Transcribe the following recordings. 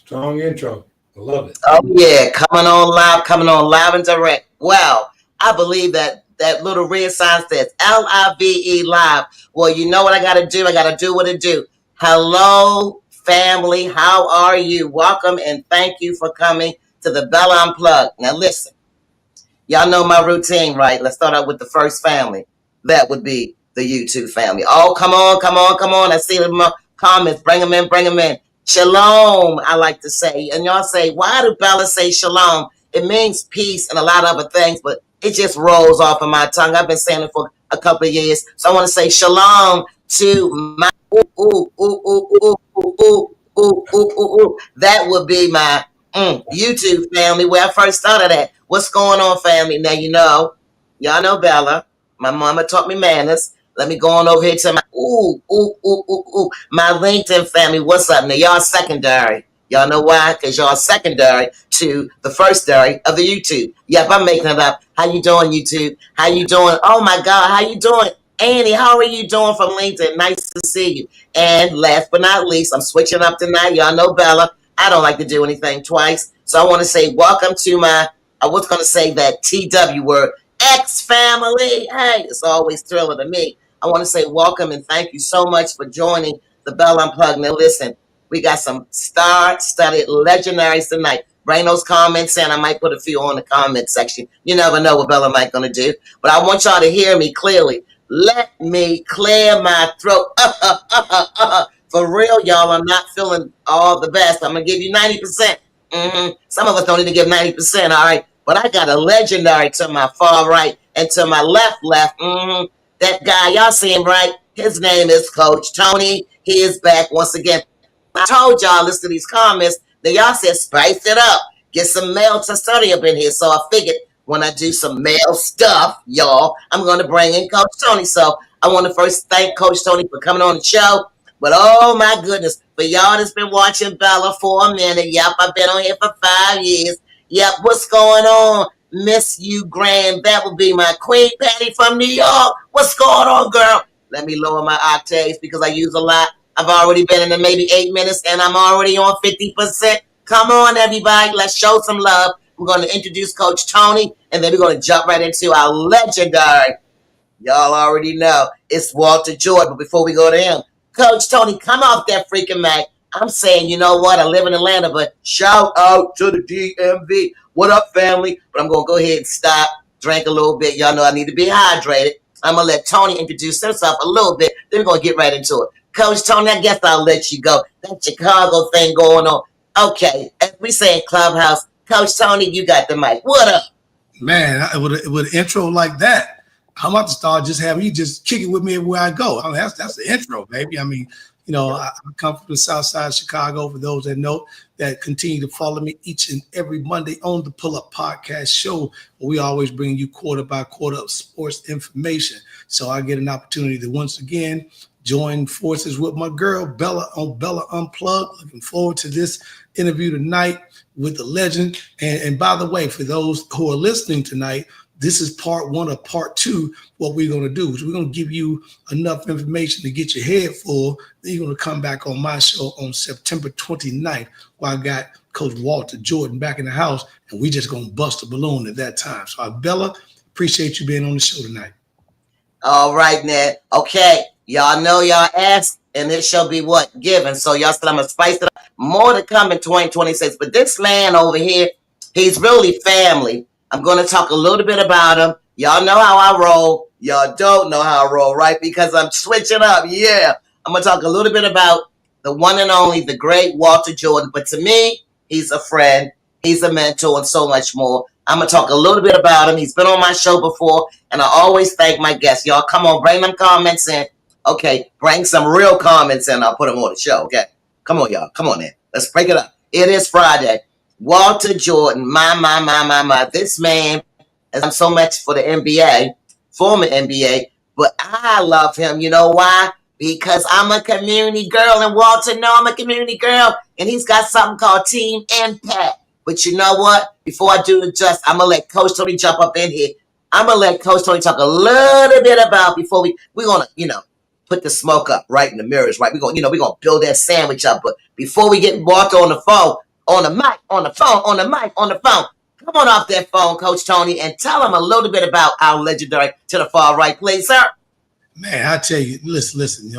Strong intro. I love it. Oh yeah, coming on live and direct. Well, I believe that little red sign says LIVE live. Well, you know what I gotta do? I gotta do what it do. Hello, family. How are you? Welcome and thank you for coming to the Bella Unplugged. Now listen, y'all know my routine, right? Let's start out with the first family. That would be the YouTube family. Oh, come on, come on, come on. I see the comments. Bring them in, bring them in. Shalom, I like to say. And y'all say, why do Bella say shalom? It means peace and a lot of other things, but it just rolls off of my tongue. I've been saying it for a couple of years. So I want to say shalom to my ooh, ooh, ooh, ooh, ooh, ooh, ooh, ooh, ooh, ooh, ooh. That would be my YouTube family where I first started at. What's going on, family? Now, y'all know Bella. My mama taught me manners. Let me go on over here to my my LinkedIn family. What's up? Now y'all secondary. Y'all know why? Because y'all secondary to the first dairy of the YouTube. Yep, I'm making it up. How you doing, YouTube? How you doing? Oh my God, how you doing? Annie, how are you doing from LinkedIn? Nice to see you. And last but not least, I'm switching up tonight. Y'all know Bella. I don't like to do anything twice. So I want to say welcome to I was going to say that TW word, X family. Hey, it's always thrilling to me. I want to say welcome and thank you so much for joining the Bell Unplugged. Now listen, we got some star-studded legendaries tonight. Bring those comments in. I might put a few on the comment section. You never know what Bella might going to do. But I want y'all to hear me clearly. Let me clear my throat. For real, y'all, I'm not feeling all the best. I'm going to give you 90%. Some of us don't even give 90%, all right? But I got a legendary to my far right and to my left. That guy, y'all see him, right? His name is Coach Tony. He is back once again. I told y'all, listen to these comments, that y'all said spice it up. Get some male study up in here. So I figured when I do some male stuff, y'all, I'm going to bring in Coach Tony. So I want to first thank Coach Tony for coming on the show. But oh my goodness, for y'all that's been watching Bella for a minute, yep, I've been on here for 5 years. Yep, what's going on? Miss you, Graham. That would be my Queen Patty from New York. What's going on, girl? Let me lower my octaves because I use a lot. I've already been in it maybe 8 minutes and I'm already on 50%. Come on, everybody. Let's show some love. We're going to introduce Coach Tony and then we're going to jump right into our legendary. Y'all already know it's Walter Jordan. But before we go to him, Coach Tony, come off that freaking mic. I'm saying, you know what? I live in Atlanta, but shout out to the DMV. What up, family? But I'm going to go ahead and stop, drink a little bit. Y'all know I need to be hydrated. I'm going to let Tony introduce himself a little bit. Then we're going to get right into it. Coach Tony, I guess I'll let you go. That Chicago thing going on. Okay, as we say in Clubhouse, Coach Tony, you got the mic. What up? Man, with an intro like that, I'm about to start just having you just kick it with me everywhere I go. I mean, that's the intro, baby. I mean, I come from the South Side of Chicago. For those that know, that continue to follow me each and every Monday on the Pull Up Podcast Show, where we always bring you quarter by quarter of sports information. So I get an opportunity to once again join forces with my girl Bella on Bella Unplugged. Looking forward to this interview tonight with the legend. And by the way, for those who are listening tonight, this is part one of part two. What we're going to do is we're going to give you enough information to get your head full. Then you're going to come back on my show on September 29th, where I got Coach Walter Jordan back in the house, and we just going to bust a balloon at that time. So, Bella, appreciate you being on the show tonight. All right, now. Okay, y'all know y'all asked, and it shall be what? Given. So y'all said I'm going to spice it up. More to come in 2026. But this man over here, he's really family. I'm going to talk a little bit about him. Y'all know how I roll. Y'all don't know how I roll, right? Because I'm switching up. Yeah. I'm going to talk a little bit about the one and only, the great Walter Jordan. But to me, he's a friend. He's a mentor and so much more. I'm going to talk a little bit about him. He's been on my show before, and I always thank my guests. Y'all, come on, bring them comments in. Okay, bring some real comments in. I'll put them on the show, okay? Come on, y'all. Come on in. Let's break it up. It is Friday. Walter Jordan, my. This man has done so much for the NBA, former NBA, but I love him. You know why? Because I'm a community girl, and Walter know I'm a community girl, and he's got something called Team Impact. But you know what? Before I do the just, I'm going to let Coach Tony jump up in here. I'm going to let Coach Tony talk a little bit about before we're going to, put the smoke up right in the mirrors, right? We're going to build that sandwich up. But before we get Walter on the phone, on the mic, on the phone, on the mic, on the phone. Come on off that phone, Coach Tony, and tell them a little bit about our legendary to the far right, please, sir. Man, I tell you, listen,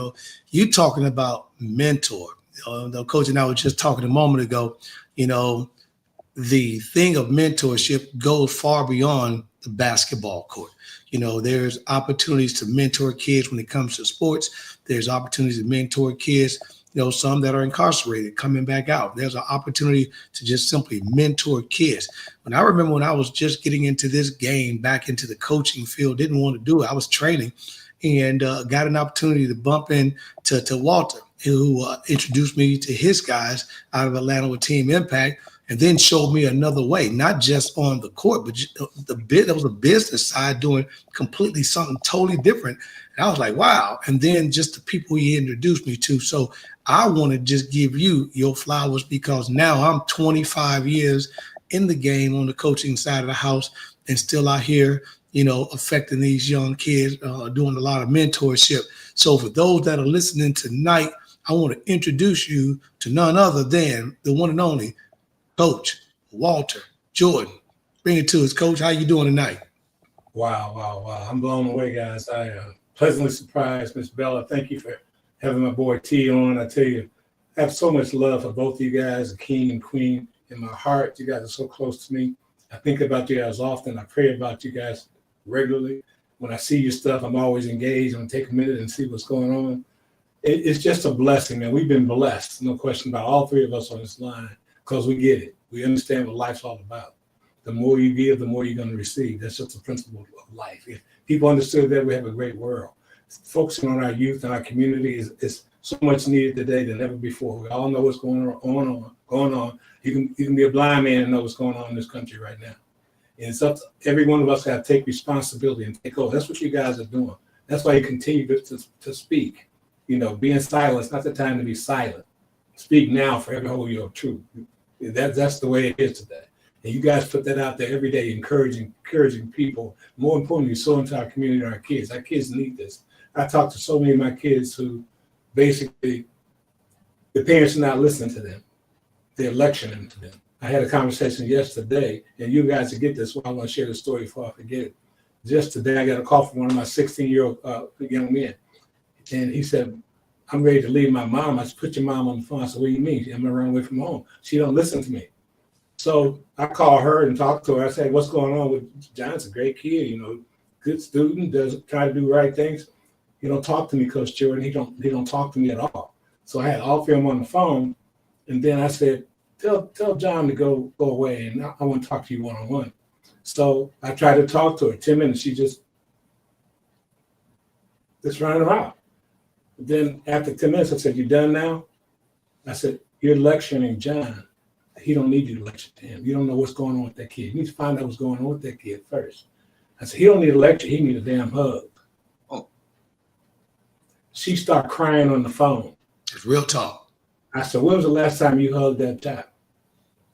you talking about mentor. The coach and I were just talking a moment ago, the thing of mentorship goes far beyond the basketball court. There's opportunities to mentor kids when it comes to sports. There's opportunities to mentor kids, some that are incarcerated coming back out. There's an opportunity to just simply mentor kids. When I remember when I was just getting into this game, back into the coaching field, didn't want to do it. I was training and got an opportunity to bump into Walter, who introduced me to his guys out of Atlanta with Team Impact, and then showed me another way, not just on the court, but there was a business side doing completely something totally different. And I was like, wow. And then just the people he introduced me to. So I want to just give you your flowers, because now I'm 25 years in the game on the coaching side of the house and still out here, affecting these young kids, doing a lot of mentorship. So for those that are listening tonight, I want to introduce you to none other than the one and only Coach Walter Jordan. Bring it to us, Coach. How you doing tonight? Wow. I'm blown away, guys. I pleasantly surprised, Miss Bella. Thank you for having my boy T on. I tell you, I have so much love for both of you guys, the king and queen, in my heart. You guys are so close to me. I think about you guys often. I pray about you guys regularly. When I see your stuff, I'm always engaged. I'm going to take a minute and see what's going on. It's just a blessing, man. We've been blessed, no question about all three of us on this line, because we get it. We understand what life's all about. The more you give, the more you're going to receive. That's just the principle of life. If people understood that, we have a great world. Focusing on our youth and our community is so much needed today than ever before. We all know what's going on. You can be a blind man and know what's going on in this country right now. And it's up to every one of us to take responsibility and take over. That's what you guys are doing. That's why you continue to speak. Being silent is not the time to be silent. Speak now, forever hold your truth. That's the way it is today. And you guys put that out there every day, encouraging people. More importantly, so into our community and our kids. Our kids need this. I talk to so many of my kids who basically, the parents are not listening to them. They're lecturing to them. I had a conversation yesterday, and you guys will get this. I want to share the story before I forget it. Just today, I got a call from one of my 16-year-old young men. And he said, I'm ready to leave my mom. I said, put your mom on the phone. I said, what do you mean? I'm going to run away from home. She don't listen to me. So I call her and talk to her. I say, what's going on with John's a great kid, good student, does try to do right things. He don't talk to me, Coach Jordan. He don't talk to me at all. So I had all three of them on the phone. And then I said, tell John to go away, and I want to talk to you one-on-one. So I tried to talk to her. 10 minutes, she just running around. Then after 10 minutes, I said, you done now? I said, you're lecturing John. He don't need you to lecture to him. You don't know what's going on with that kid. You need to find out what's going on with that kid first. I said, he don't need a lecture. He need a damn hug. Oh. She started crying on the phone. It's real talk. I said, when was the last time you hugged that child?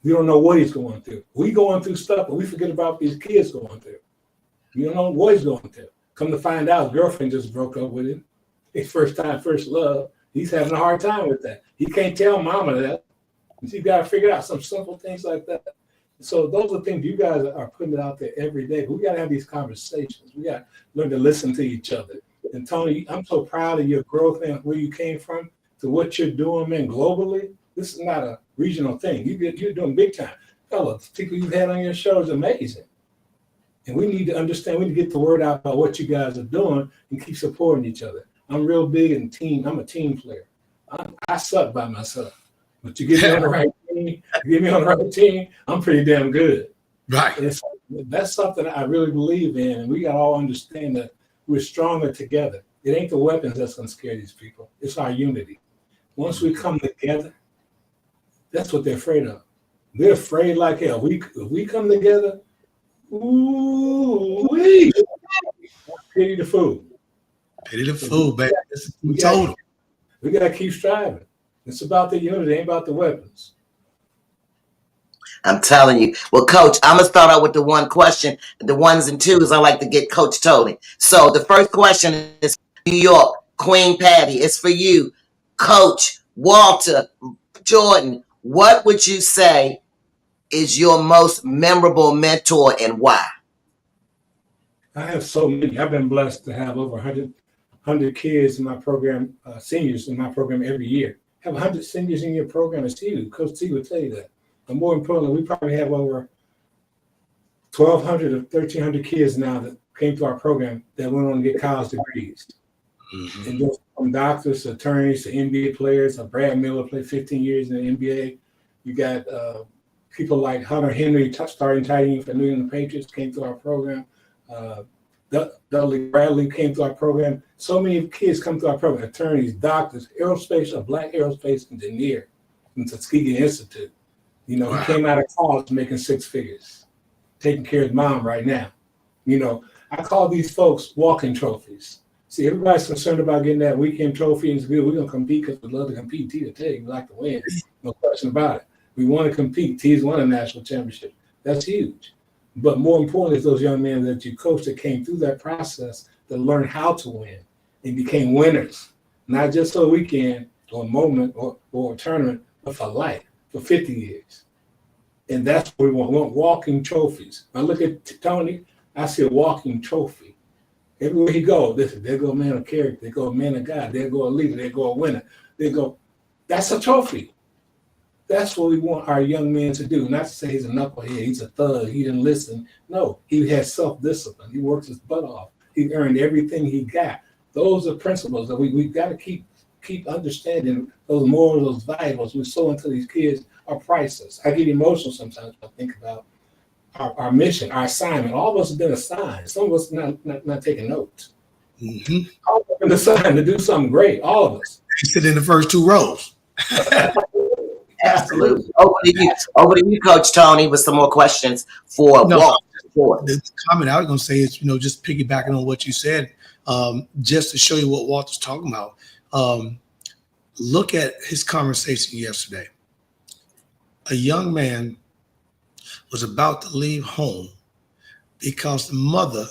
We don't know what he's going through. We going through stuff, but we forget about these kids going through. You don't know what he's going through. Come to find out, his girlfriend just broke up with him. His first time, first love. He's having a hard time with that. He can't tell mama that. You got to figure out some simple things like that. So those are things you guys are putting it out there every day. But we got to have these conversations. We got to learn to listen to each other. And Tony, I'm so proud of your growth and where you came from to what you're doing, man, globally. This is not a regional thing. You're doing big time. Fellas, people you've had on your show is amazing. And we need to understand, we need to get the word out about what you guys are doing and keep supporting each other. I'm real big in team. I'm a team player. I suck by myself. But you get me on the right team, I'm pretty damn good. Right. That's something I really believe in. And we got to all understand that we're stronger together. It ain't the weapons that's going to scare these people. It's our unity. Once we come together, that's what they're afraid of. They're afraid like hell. If we come together, ooh-wee. Pity the fool. Pity the fool, baby. We told them. We got to keep striving. It's about the unity, it ain't about the weapons. I'm telling you. Well, Coach, I'm going to start out with the one question. The ones and twos, I like to get Coach Tony. So the first question is New York, Queen Patty. It's for you, Coach Walter Jordan. what would you say is your most memorable mentor and why? I have so many. I've been blessed to have over 100 kids in my program, seniors in my program every year. Have 100 seniors in your program is huge. Coach T would tell you that. And more importantly, we probably have over 1,200 or 1,300 kids now that came through our program that went on to get college degrees. Mm-hmm. And just from doctors to attorneys to NBA players. Brad Miller played 15 years in the NBA. You got people like Hunter Henry, starting tight end for New England Patriots, came through our program. Dudley Bradley came through our program. So many kids come through our program. Attorneys, doctors, a black aerospace engineer from Tuskegee Institute. You know, he came out of college making six figures, taking care of his mom right now. You know, I call these folks walking trophies. See, everybody's concerned about getting that weekend trophy, and it's good. We're going to compete because we love to compete. T to tell you, we like to win. No question about it. We want to compete. T's won a national championship. That's huge. But more importantly, is those young men that you coached that came through that process that learned how to win and became winners, not just for a weekend or a moment or a tournament, but for life, for 50 years. And that's what we want. We want walking trophies. When I look at Tony, I see a walking trophy. Everywhere he goes, there go a man of character, there go a man of God, there go a leader, there go a winner. That's a trophy. That's what we want our young men to do. Not to say he's a knucklehead, he's a thug, he didn't listen. No, he has self-discipline. He works his butt off. He earned everything he got. Those are principles that we've got to keep understanding. Those morals, those values we sow into these kids are priceless. I get emotional sometimes when I think about our mission, our assignment. All of us have been assigned. Some of us not taking notes. Mm-hmm. All of us have been assigned to do something great. All of us. You sit in the first two rows. Absolutely. Over to you, Coach Tony, with some more questions for Walt. The comment I was going to say is, just piggybacking on what you said, just to show you what Walt was talking about. Look at his conversation yesterday. A young man was about to leave home because the mother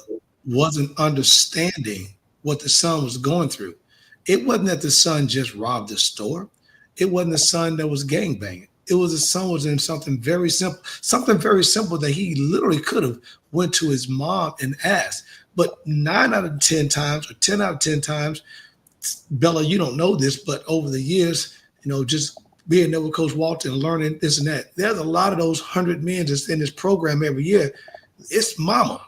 wasn't understanding what the son was going through. It wasn't that the son just robbed the store. It wasn't the son that was gangbanging. It was the son was in something very simple that he literally could have went to his mom and asked. But 9 out of 10 times, or 10 out of 10 times, Bella, you don't know this, but over the years, just being there with Coach Walter and learning this and that, there's a lot of those 100 men that's in this program every year. It's mama.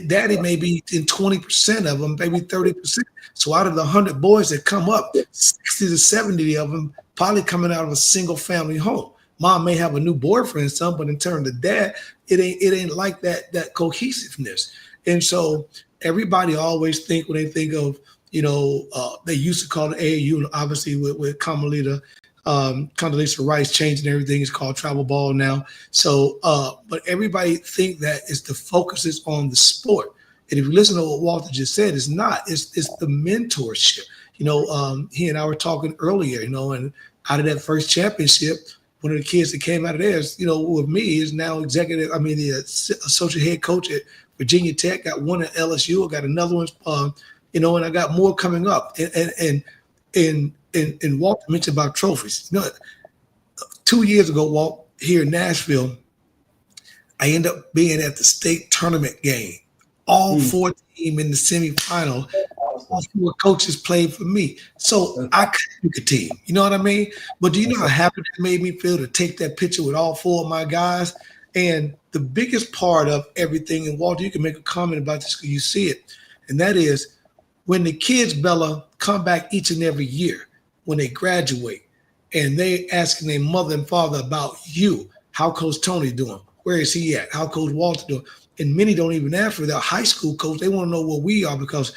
Daddy may be in 20% of them, maybe 30%. So out of the 100 boys that come up, 60 to 70 of them probably coming out of a single family home. Mom may have a new boyfriend, son, but in terms of dad, it ain't like that cohesiveness. And so everybody always think when they think of, they used to call it AAU, obviously with Condoleezza Rice changing everything. It's called travel ball now. So, but everybody think that the focus is on the sport. And if you listen to what Walter just said, it's not. It's the mentorship. He and I were talking earlier, and out of that first championship, one of the kids that came out of there, with me is now the associate head coach at Virginia Tech, got one at LSU, I got another one, and I got more coming up. And Walt mentioned about trophies. 2 years ago, Walt, here in Nashville, I ended up being at the state tournament game. All 4 teams in the semifinal, all 4 coaches played for me. So I couldn't pick a team. You know what I mean? But do you know how happy it made me feel to take that picture with all 4 of my guys? And the biggest part of everything, and Walter, you can make a comment about this because you see it, and that is when the kids, Bella, come back each and every year, when they graduate, and they asking their mother and father about you, how Coach Tony doing? Where is he at? How Coach Walter doing? And many don't even ask for their high school coach. They want to know where we are because,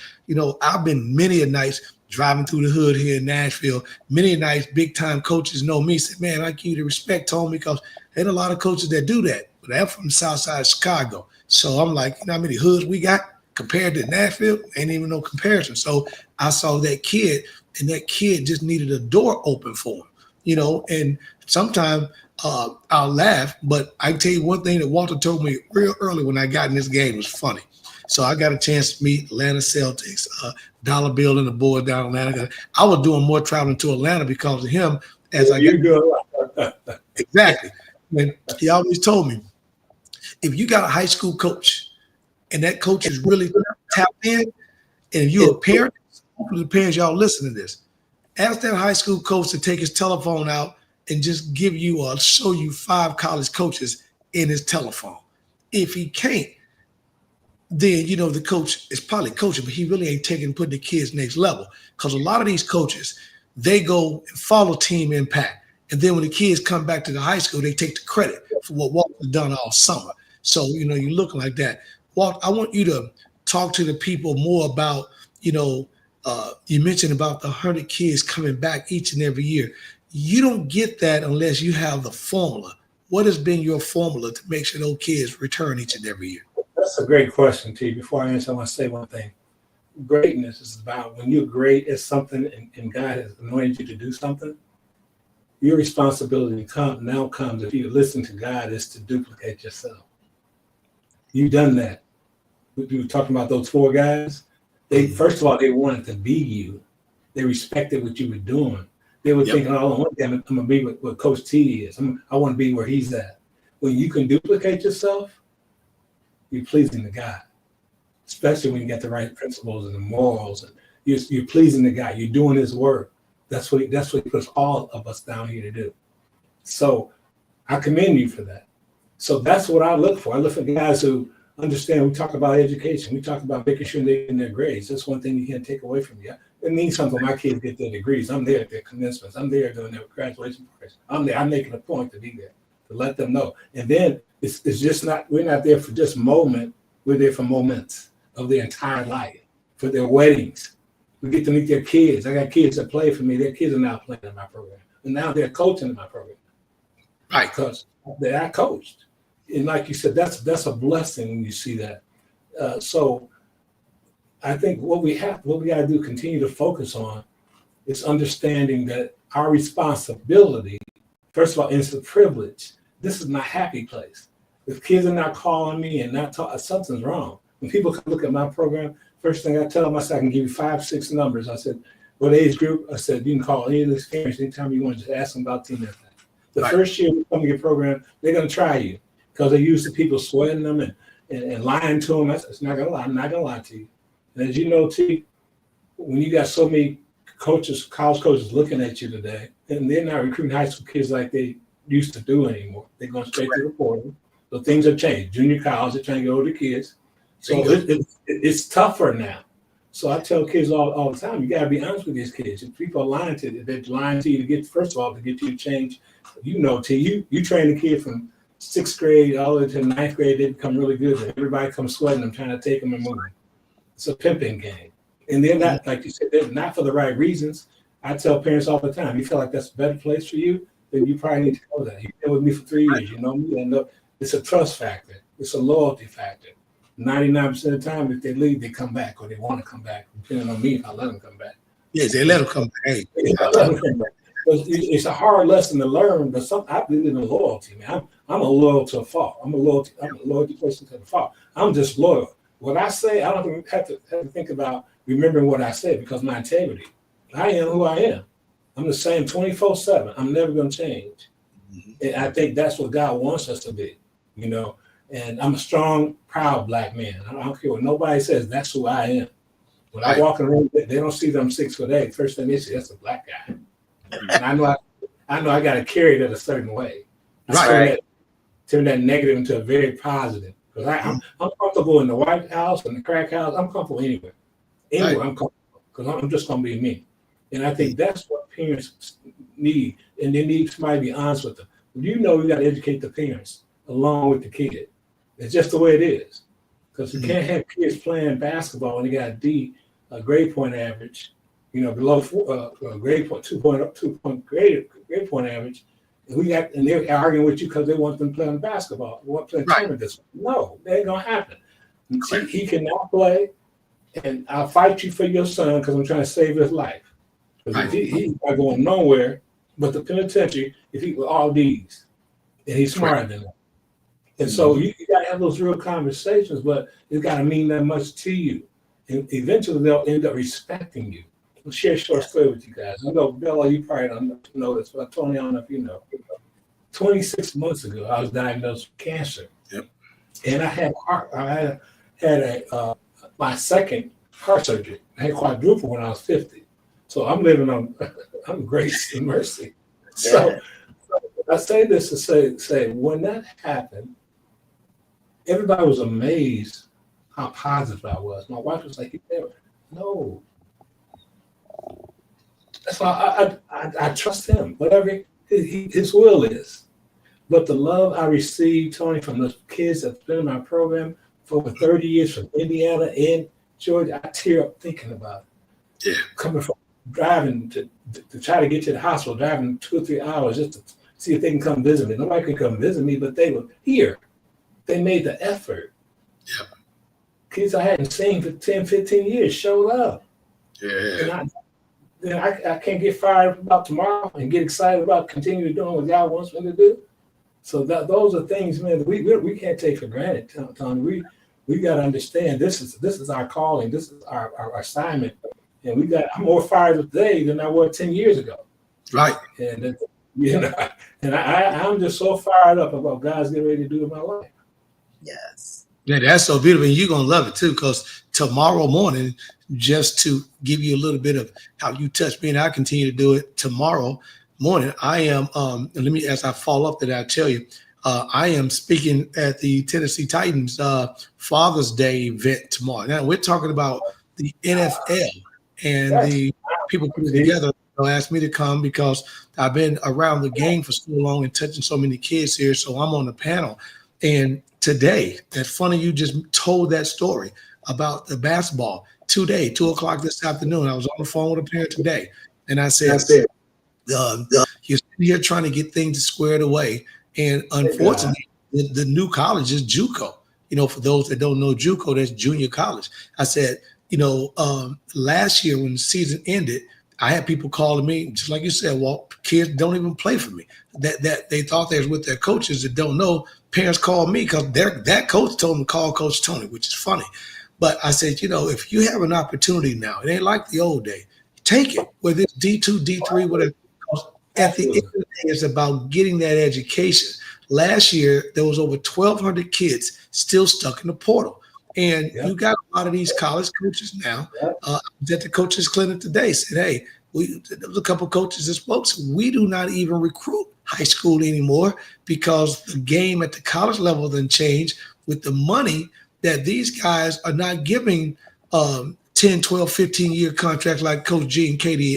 I've been many a nights driving through the hood here in Nashville. Many a nights, big time coaches know me. Say, man, I give you the respect, Tony, because there ain't a lot of coaches that do that. But they're from the South Side of Chicago. So I'm like, how many hoods we got compared to Nashville? Ain't even no comparison. So I saw that kid, and that kid just needed a door open for him, and sometimes I'll laugh, but I tell you one thing that Walter told me real early when I got in this game was funny. So I got a chance to meet Atlanta Celtics, Dollar Bill and the boys down in Atlanta. I was doing more traveling to Atlanta because of him. As I got, Exactly. And he always told me, if you got a high school coach and that coach is really tapped in, and if you're a parent, hopefully the parents, y'all listen to this, ask that high school coach to take his telephone out and just give you or show you 5 college coaches in his telephone. If he can't, then the coach is probably coaching, but he really ain't putting the kids next level. Because a lot of these coaches, they go and follow team impact. And then when the kids come back to the high school, they take the credit for what Walter's done all summer. So, you're looking like that. Walt, I want you to talk to the people more about, you mentioned about the 100 kids coming back each and every year. You don't get that unless you have the formula. What has been your formula to make sure those kids return each and every year? That's a great question, T. Before I answer, I want to say one thing. Greatness is about when you're great at something and God has anointed you to do something, your responsibility now comes, if you listen to God, is to duplicate yourself. You've done that. We were talking about those 4 guys. They, first of all, they wanted to be you. They respected what you were doing. They were thinking, oh, one day I'm going to be what Coach T is. I want to be where he's at. When you can duplicate yourself, you're pleasing to God, especially when you get the right principles and the morals, and you're pleasing to God. You're doing His work. That's what He puts all of us down here to do. So I commend you for that. So that's what I look for. I look for guys who understand. We talk about education. We talk about making sure they're in their grades. That's one thing you can't take away from you. It means something when my kids get their degrees. I'm there at their commencements. I'm there during their graduation parties. I'm there. I'm making a point to be there, to let them know. And then it's just not, we're not there for just moment. We're there for moments of their entire life, for their weddings. We get to meet their kids. I got kids that play for me. Their kids are now playing in my program. And now they're coaching in my program. Right. Because I coached. And like you said, that's a blessing when you see that. So I think what we got to do, continue to focus on, is understanding that our responsibility, first of all, it's a privilege. This is my happy place. If kids are not calling me and not talking, something's wrong. When people come look at my program, first thing I tell them, I said, I can give you 5, 6 numbers. I said, what age group? I said, you can call any of these parents anytime you want to, just ask them about team impact. The first year we come to your program, they're going to try you because they're used to people sweating them and lying to them. It's not going to lie. I'm not going to lie to you. And as you know, T, when you got so many coaches, college coaches looking at you today, and they're not recruiting high school kids like they used to do anymore. They're going straight to the portal. So things have changed. Junior college, they're trying to go to the kids. So it's tougher now. So I tell kids all the time, you got to be honest with these kids. If people are lying to you, they're lying to you to get, first of all, to get you to change. You know, T, you train the kid from 6th grade all the way to 9th grade, they become really good. And everybody comes sweating them, trying to take them and move them. It's a pimping game. And they're not, like you said, they're not for the right reasons. I tell parents all the time, you feel like that's a better place for you, then you probably need to go there. You've been with me for 3 years, you know me. And it's a trust factor. It's a loyalty factor. 99% of the time, if they leave, they come back, or they want to come back, depending on me if I let them come back. Yes, they let them come back. Hey. It's a hard lesson to learn, but I believe in loyalty, man. I'm a loyal to a fault. I'm a loyalty person to the fault. I'm just loyal. What I say, I don't have to think about remembering what I said, because my integrity. I am who I am. I'm the same 24/7. I'm never going to change. Mm-hmm. And I think that's what God wants us to be, you know. And I'm a strong, proud Black man. I don't care what nobody says. That's who I am. When I walk in the room, they don't see that I'm 6'8". First thing they see, that's a Black guy. And I know I got to carry that a certain way. Turn that negative into a very positive. Because I'm comfortable in the White House and the crack house. I'm comfortable anywhere. I'm comfortable because I'm just going to be me. And I think that's what parents need. And they need somebody to be honest with them. You know, you got to educate the parents along with the kid. It's just the way it is. Because you can't have kids playing basketball when they got a grade point average, you know, below grade point, 2 point grade point average. And they're arguing with you because they want them playing basketball. They want to play tournaments. No, that ain't going to happen. He cannot play, and I'll fight you for your son because I'm trying to save his life. Because he's not going nowhere but the penitentiary if he with all D's. And he's smarter than that. And so you got to have those real conversations, but it's got to mean that much to you. And eventually they'll end up respecting you. I'll share a short story with you guys. I know, Bella, you probably don't know this, but Tony, I don't know if you know. 26 months ago, I was diagnosed with cancer. Yep. And I had my second heart surgery. I had quadruple when I was 50. So I'm living on grace and mercy. So I say this to say when that happened, everybody was amazed how positive I was. My wife was like, no. That's why I trust him, whatever his will is. But the love I received, Tony, from the kids that's been in my program for over 30 years from Indiana and Georgia, I tear up thinking about it. Yeah. Coming from driving to try to get to the hospital, driving 2 or 3 hours just to see if they can come visit me. Nobody could come visit me, but they were here. They made the effort. Yep. Kids I hadn't seen for 10, 15 years showed up. Yeah. And I can't get fired about tomorrow and get excited about continuing doing what God wants me to do. So those are things, man, that we can't take for granted, Tony. We got to understand this is our calling. This is our assignment. And I'm more fired up today than I was 10 years ago. Right. And I'm just so fired up about what God's getting ready to do in my life. Yes. Yeah, that's so beautiful. And you're going to love it too, because tomorrow morning, just to give you a little bit of how you touch me, and I continue to do it tomorrow morning, I am, as I follow up that, I tell you, I am speaking at the Tennessee Titans Father's Day event tomorrow. Now, we're talking about the NFL and the people put it together. They'll ask me to come because I've been around the game for so long and touching so many kids here. So I'm on the panel. And today, that's funny you just told that story about the basketball. Today, 2:00 this afternoon, I was on the phone with a parent today. And I said, you're sitting here trying to get things squared away. And unfortunately, the new college is JUCO. For those that don't know JUCO, that's junior college. I said, last year when the season ended, I had people calling me, just like you said, well, kids don't even play for me. That they thought they was with their coaches that don't know. Parents called me because that coach told them to call Coach Tony, which is funny. But I said, if you have an opportunity now, it ain't like the old day, take it, whether it's D2, D3, whatever. At the end of the day, it's about getting that education. Last year, there was over 1,200 kids still stuck in the portal. And you got a lot of these college coaches now. I was at the coaches clinic today, said, hey, there was a couple of coaches that spoke. So we do not even recruit high school anymore because the game at the college level then changed with the money that these guys are not giving 10, 12, 15-year contracts like Coach G and Katie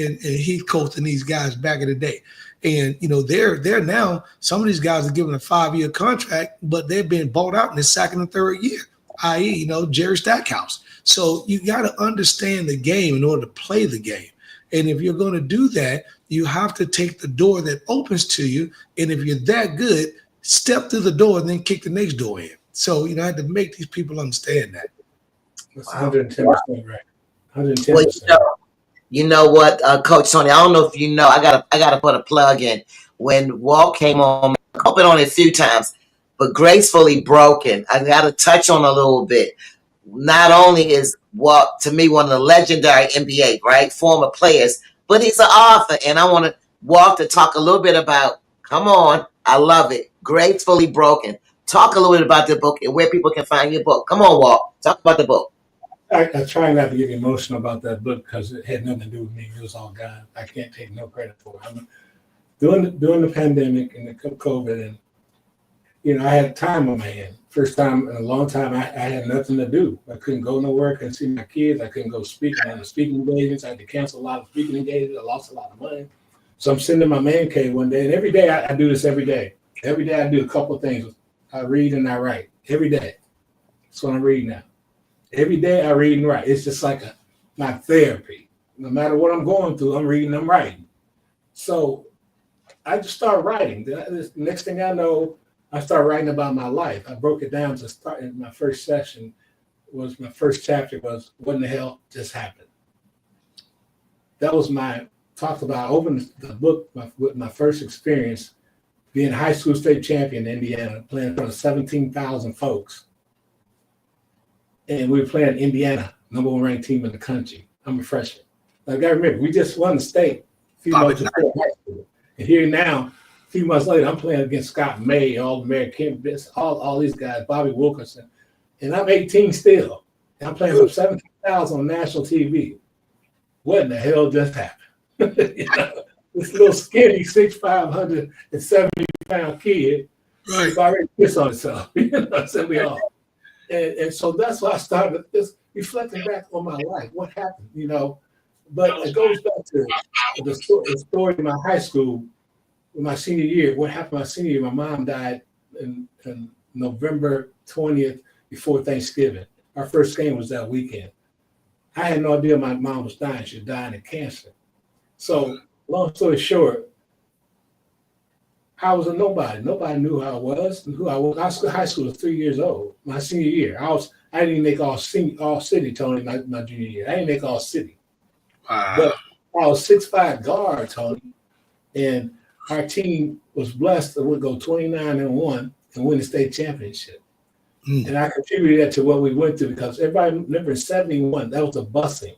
and Heath Coast and these guys back in the day. And, they're now, some of these guys are given a 5-year contract, but they're being bought out in the second and third year, i.e., Jerry Stackhouse. So you got to understand the game in order to play the game. And if you're going to do that, you have to take the door that opens to you. And if you're that good, step through the door and then kick the next door in. So, I had to make these people understand that. That's 110% right. 110%. Well, you know what, Coach Tony, I don't know if you know, I gotta put a plug in. When Walt came on, I've been on it a few times, but Gracefully Broken, I gotta touch on a little bit. Not only is Walt, to me, one of the legendary NBA, right, former players, but he's an author, and I want Walt to talk a little bit about, come on, I love it, Gracefully Broken. Talk a little bit about the book and where people can find your book. Come on, Walt, talk about the book. I try not to get emotional about that book because it had nothing to do with me. It was all God. I can't take no credit for it. During the pandemic and the COVID, and I had time on my hand. First time in a long time, I had nothing to do. I couldn't go nowhere. I couldn't see my kids. I couldn't go speak on the speaking engagements. I had to cancel a lot of speaking engagements. I lost a lot of money. So I'm sitting in my man cave one day, and every day I do this every day. Every day I do a couple of things. I read and I write. Every day. That's what I'm reading now. Every day I read and write. It's just like my therapy. No matter what I'm going through, I'm reading, I'm writing. So I just start writing. The next thing I know, I start writing about my life. I broke it down to start in my first session. My first chapter was what in the hell just happened. That was talked about. I opened the book with my first experience being high school state champion in Indiana, playing in front of 17,000 folks. And we were playing Indiana, number 1 ranked team in the country. I'm a freshman. I got to remember, we just won the state a few months before high school. And here now, A few months later, I'm playing against Scott May, all American, all these guys, Bobby Wilkerson, and I'm 18 still. And I'm playing for 17,000 on national TV. What in the hell just happened? You know, this little skinny 6'5", 170-pound kid Right. is already pissed on himself. You know, sent me off. And so that's why I started just reflecting back on my life. What happened, you know? But it goes back to the story in my high school, in my senior year. What happened my senior year? My mom died in November 20th before Thanksgiving. Our first game was that weekend. I had no idea my mom was dying. She was dying of cancer. So long story short, I was a nobody. Nobody knew who I was. I was high school was 3 years old. My senior year, I didn't even make all city, Tony. My junior year, I didn't make all city. Wow. But I was 6'5" guard, Tony, and our team was blessed that we'd go 29-1 and win the state championship. And I contributed that to what we went through because everybody remember in 71, that was the busing,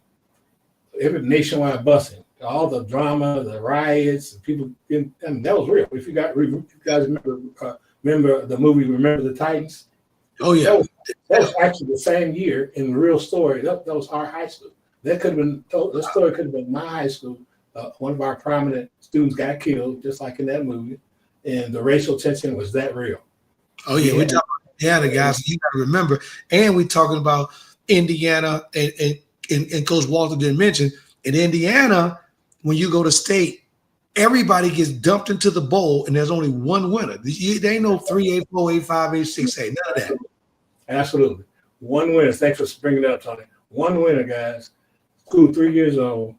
every nationwide busing, all the drama, the riots, people. That was real. If you guys remember the movie Remember the Titans? Oh yeah, that was actually the same year in the real story. That was our high school. That could have been the story. Could have been my high school. One of our prominent students got killed, just like in that movie, and the racial tension was that real. Oh yeah, we're talking about Indiana, guys. You got to remember, and we're talking about Indiana, and Coach Walter didn't mention in Indiana. When you go to state, everybody gets dumped into the bowl, and there's only one winner. There ain't no 3, 8, 4, 8, 5, 8, 6, 8. None of that. Absolutely, one winner. Thanks for bringing it up, Tony. One winner, guys. School 3 years old.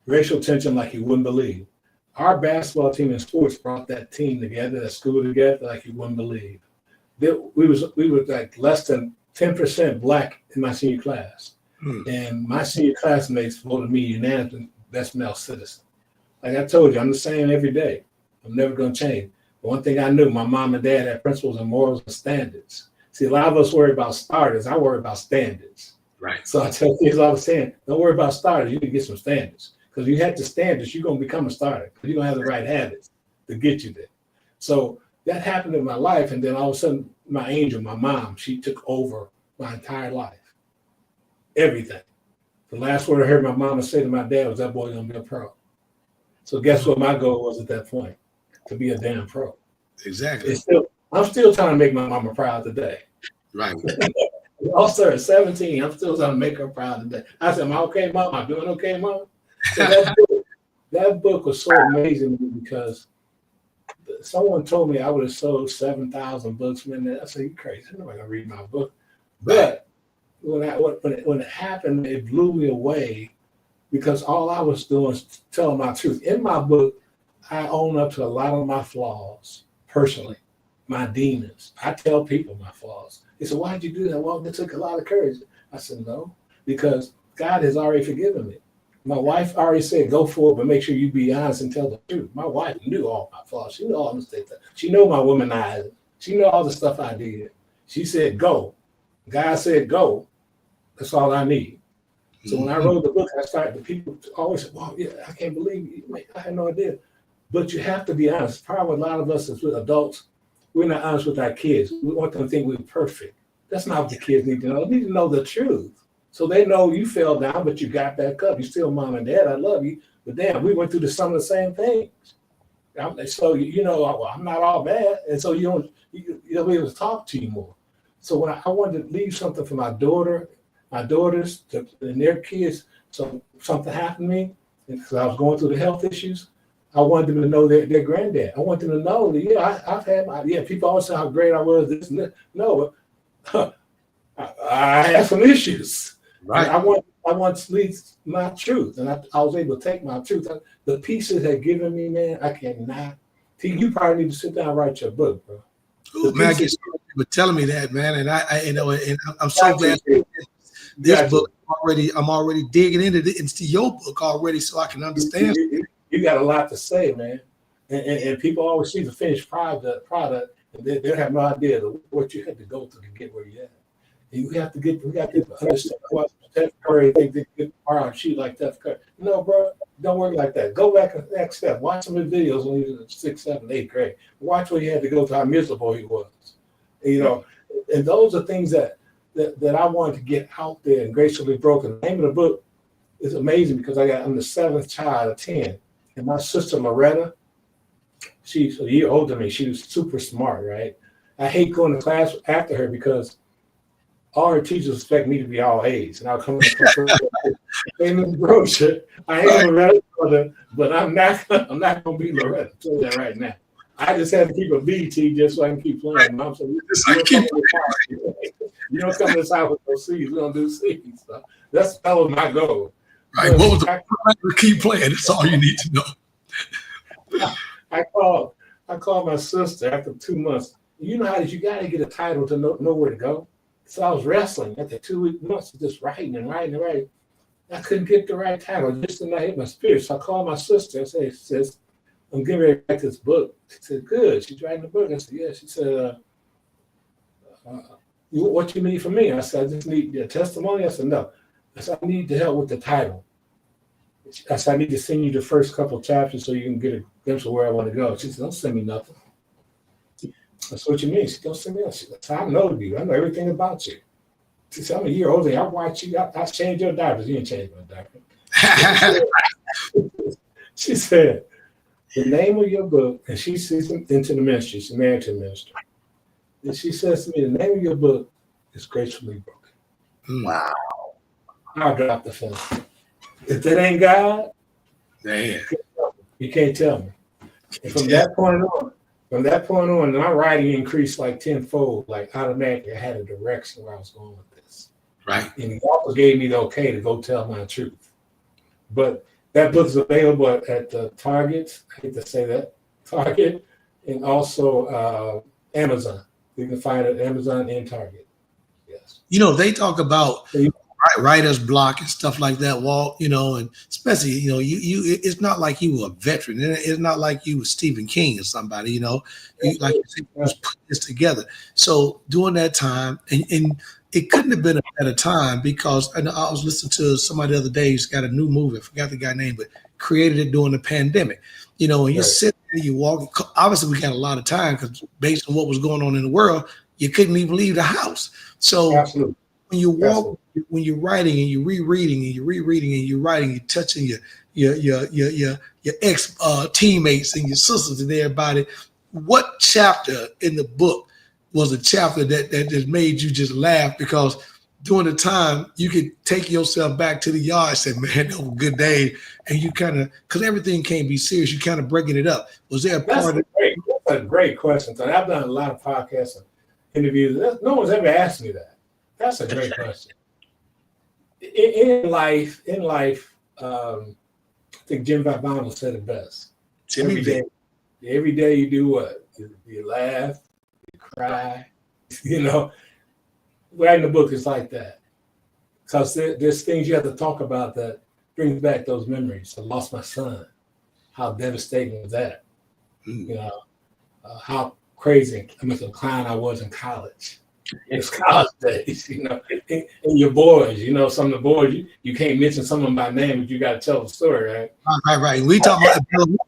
Racial tension like you wouldn't believe. Our basketball team in sports brought that team together, that school together, like you wouldn't believe. We were like less than 10% black in my senior class, and my senior classmates voted me unanimously best male citizen. Like I told you, I'm the same every day. I'm never going to change. But one thing I knew, my mom and dad had principles and morals and standards. See, a lot of us worry about starters. I worry about standards. Right. So I tell kids all the time, don't worry about starters. You can get some standards. Because you have the standards, you're going to become a starter. Because you're going to have the right habits to get you there. So that happened in my life. And then all of a sudden, my angel, my mom, she took over my entire life. Everything. The last word I heard my mama say to my dad was, that boy going to be a pro. So guess what my goal was at that point? To be a damn pro. Exactly. I'm still trying to make my mama proud today. Right. Also at 17, I'm still trying to make her proud today. I said, am I okay, Mom? Am I doing okay, Mom? So that book was so amazing to me because someone told me I would have sold 7,000 books. Man, I said, you crazy. I'm not going to read my book. But when it happened, it blew me away because all I was doing was telling my truth. In my book, I own up to a lot of my flaws personally, my demons. I tell people my flaws. They said, why'd you do that? Well, it took a lot of courage. I said, no, because God has already forgiven me. My wife already said, go for it, but make sure you be honest and tell the truth. My wife knew all my flaws. She knew all the mistakes. She knew my womanizing. She knew all the stuff I did. She said, go. God said, go. That's all I need. So when I wrote the book, the people always said, wow, yeah, I can't believe you. I had no idea. But you have to be honest. Probably a lot of us as adults, we're not honest with our kids. We want them to think we're perfect. That's not what the kids need to know. They need to know the truth. So they know you fell down, but you got back up. You still mom and dad. I love you. But damn, we went through some of the same things. So, I'm not all bad. And so you'll be able to talk to you more. So when I wanted to leave something for my daughters and their kids, so something happened to me, because I was going through the health issues, I wanted them to know their granddad. I want them to know that, I've had people always say how great I was, this and that. No, I have some issues. Right. I want to lead my truth, and I was able to take my truth. The pieces that given me, man, I cannot. You probably need to sit down and write your book, bro. Ooh, man, I get you telling me that, man, and I'm so glad this book I'm already digging into your book already, so I can understand. You got a lot to say, man, and people always see the finished product, and they have no idea what you had to go through to get where you're at. We got to understand Steph Curry, they get far out shoot like Steph Curry. No, bro, don't work like that. Go back and next step. Watch some of the videos when he was in 6th, 7th, 8th grade. Watch where he had to go to how miserable he was. You know, and those are things that I wanted to get out there and Gracefully Broken. The name of the book is amazing because I'm the 7th child of 10. And my sister Loretta, she's a year older than me. She was super smart, right? I hate going to class after her because all her teachers expect me to be all A's. And I'll come to the brochure. I hate Loretta, but I'm not gonna be Loretta. I'll tell you that right now. I just had to keep a BT just so I can keep playing. Mom said, you don't come to this house with no C's. We don't do C's. So that was my goal. Right. What was the keep playing? That's all you need to know. I called my sister after 2 months. You know how you got to get a title to know where to go. So I was wrestling after 2 months of just writing. I couldn't get the right title. Just did not hit my spirit. So I called my sister. I said, sis, I'm getting ready to write this book. She said, good. She's writing the book. I said, yeah. She said, what you need from me? I said, I just need a testimony. I said, no. I said, I need the help with the title. I said, I need to send you the first couple of chapters so you can get a glimpse of where I want to go. She said, don't send me nothing. I said, what you mean? She said, don't send me nothing. I said, I know you. I know everything about you. She said, I'm a year older. I watch you. I changed your diapers. You didn't change my diaper. She said, the name of your book, and she sees into the ministry. She's married to a minister. And she says to me, the name of your book is Gracefully Broken. Wow. I'll drop the phone. If that ain't God, Man. you can't tell me. And from that point on, my writing increased like tenfold. Like automatically, I had a direction where I was going with this. Right. And he also gave me the okay to go tell my truth. But that book is available at the Target. I hate to say that, Target, and also Amazon. You can find it at Amazon and Target. Yes. You know, they talk about writer's block and stuff like that, Walt, you know, and especially, you know, you it's not like you were a veteran. It's not like you were Stephen King or somebody, you know, like you said, you just put this together. So during that time, and it couldn't have been a better time because I was listening to somebody the other day who's got a new movie. I forgot the guy's name, but created it during the pandemic. You know, and you sit there, you walk. Obviously, we got a lot of time because based on what was going on in the world, you couldn't even leave the house. So Absolutely. when you walk, when you're writing and you're rereading and you're rereading and you're writing, you're touching your ex teammates and your sisters and everybody. What chapter in the book was a chapter that just made you just laugh because during the time you could take yourself back to the yard and say, man, that was a good day. And you kind of, because everything can't be serious, you kind of breaking it up. Was there a part of it? That's a great question. So I've done a lot of podcasts and interviews. No one's ever asked me that. That's a great question. In life, I think Jim Valvano said it best. Every day you do what? You laugh, you cry. You know, writing a book is like that. Because there's things you have to talk about that brings back those memories. I lost my son. How devastating was that? You know, how crazy, a clown I was in college. It's college days, you know, and your boys, you know, some of the boys, you can't mention some of them by name, but you got to tell the story, right? Right. We talking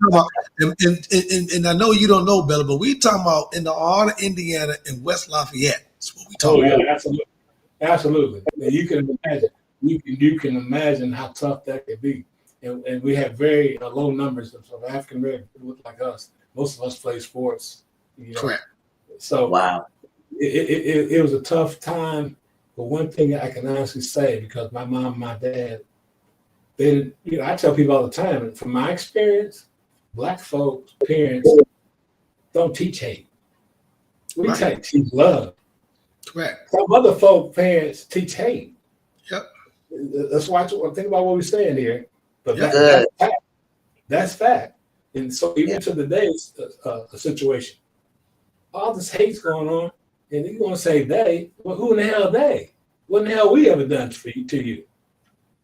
about, and I know you don't know, Bella, but we talking about in the heart of Indiana in West Lafayette. That's what we talking about. Yeah, absolutely. And you can imagine how tough that could be. And we have very low numbers of African Americans who look like us. Most of us play sports. You know? Correct. So wow. It was a tough time, but one thing I can honestly say, because my mom and my dad, they didn't, you know, I tell people all the time, and from my experience, Black folks, parents don't teach hate. We teach love. Correct. Some other folk parents teach hate. Yep. That's why I think about what we're saying here. But that's fact. That's fact. And so even to today's situation, all this hate's going on. And you're going to say they, well, who in the hell are they? What in the hell we ever done to you?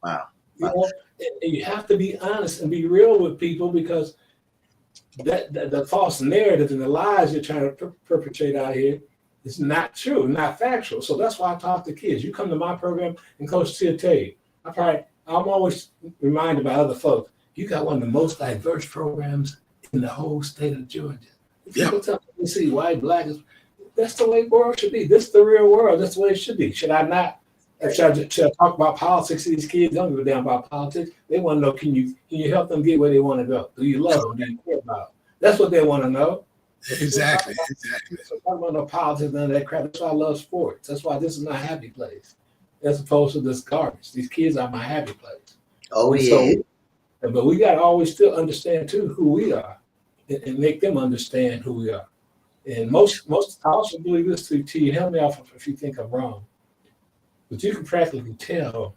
Wow. You know, and you have to be honest and be real with people because the false narrative and the lies you're trying to perpetrate out here It's not true, not factual. So that's why I talk to kids. You come to my program, and Coach T will tell you. I'm always reminded by other folks. You got one of the most diverse programs in the whole state of Georgia. People tell me, see, white, black, that's the way the world should be. This is the real world. That's the way it should be. Should I not? Should I talk about politics to these kids? Don't give a damn about politics. They want to know, can you help them get where they want to go? Do you love them? Do you care about them? That's what they want to know. Exactly. So talk about no politics, none of that crap. That's why I love sports. That's why this is my happy place, as opposed to this garbage. These kids are my happy place. Oh, yeah. But we got to always still understand too who we are, and make them understand who we are. And most I also believe this to you. Help me out if you think I'm wrong. But you can practically tell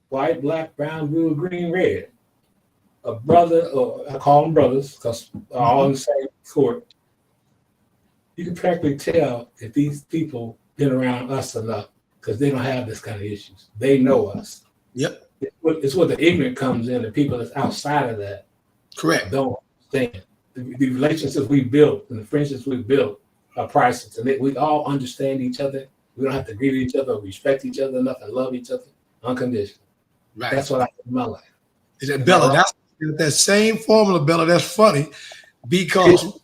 white, black, brown, blue, green, red. A brother, or I call them brothers because they're all in the same court. You can practically tell if these people been around us enough because they don't have this kind of issues. They know us. Yep. It's what the ignorant comes in. The people that's outside of that, Correct, don't understand. The relationships we built and the friendships we built are priceless, and we all understand each other. We don't have to agree with each other, respect each other enough, and love each other unconditionally. right. That's what I do in my life. Is that Bella? That's that same formula, Bella. That's funny because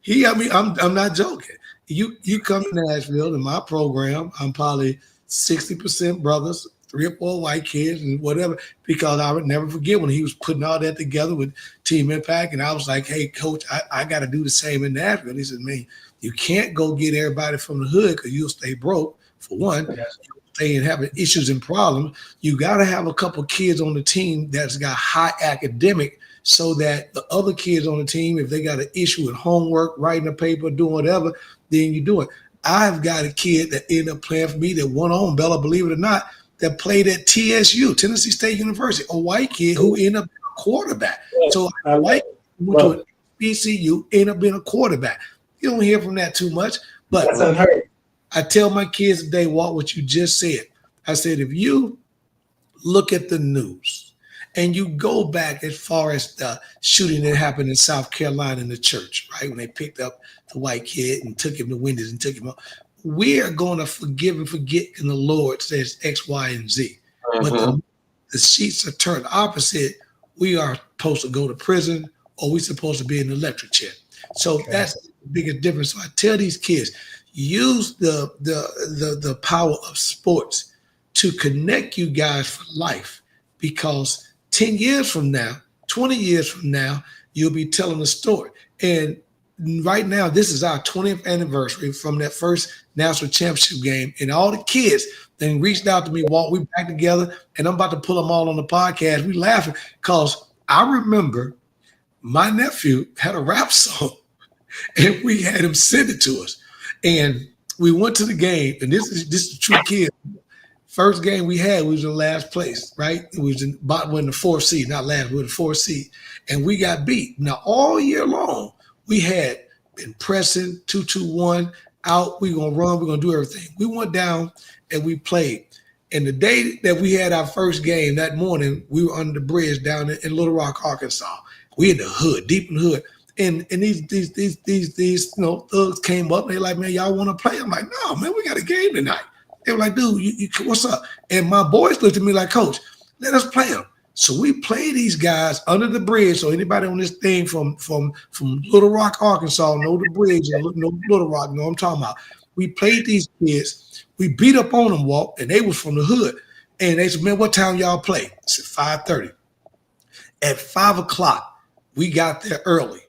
I'm not joking. You come to Nashville in my program. I'm probably 60% brothers, 3 or 4 white kids, and whatever. Because I would never forget when he was putting all that together with Team Impact, and I was like, "Hey, Coach, I got to do the same in Nashville." He said, "Man, you can't go get everybody from the hood because you'll stay broke for one." Yes. They ain't having issues and problems. You got to have a couple kids on the team that's got high academic so that the other kids on the team, if they got an issue with homework, writing a paper, doing whatever, then you do it. I've got a kid that ended up playing for me that went on, Bella, believe it or not, that played at TSU, Tennessee State University, a white kid who ended up being a quarterback. So a white kid went to BCU, ended up being a quarterback. You don't hear from that too much, but That's unheard. I tell my kids today, Walt, what you just said. I said, if you look at the news and you go back as far as the shooting that happened in South Carolina in the church, right, when they picked up the white kid and took him to Wendy's and took him up, we are going to forgive and forget, and the Lord says X, Y, and Z. But the sheets are turned opposite. We are supposed to go to prison, or we're supposed to be in the electric chair. So that's the biggest difference. So I tell these kids, use the power of sports to connect you guys for life, because 10 years from now, 20 years from now, you'll be telling a story. And right now, this is our 20th anniversary from that first national championship game. And all the kids then reached out to me, Walt, we back together, and I'm about to pull them all on the podcast. We laughing because I remember my nephew had a rap song and we had him send it to us. And we went to the game, and this is true kid. First game we had, we was in last place, right? It was in bottom, in the 4th seed, not last, we were the 4th seed, and we got beat. Now all year long, we had been pressing 2-2-1 out. We're gonna run, we're gonna do everything. We went down and we played. And the day that we had our first game that morning, we were under the bridge down in Little Rock, Arkansas. We in the hood, deep in the hood. And these thugs came up. They like, man, y'all want to play? I'm like, no, man, we got a game tonight. They were like, dude, you what's up? And my boys looked at me like, Coach, let us play them. So we play these guys under the bridge. So anybody on this thing from Little Rock, Arkansas, know the bridge, know Little Rock, know what I'm talking about. We played these kids. We beat up on them, Walt, and they was from the hood. And they said, man, what time y'all play? I said 5:30. At 5 o'clock, we got there early.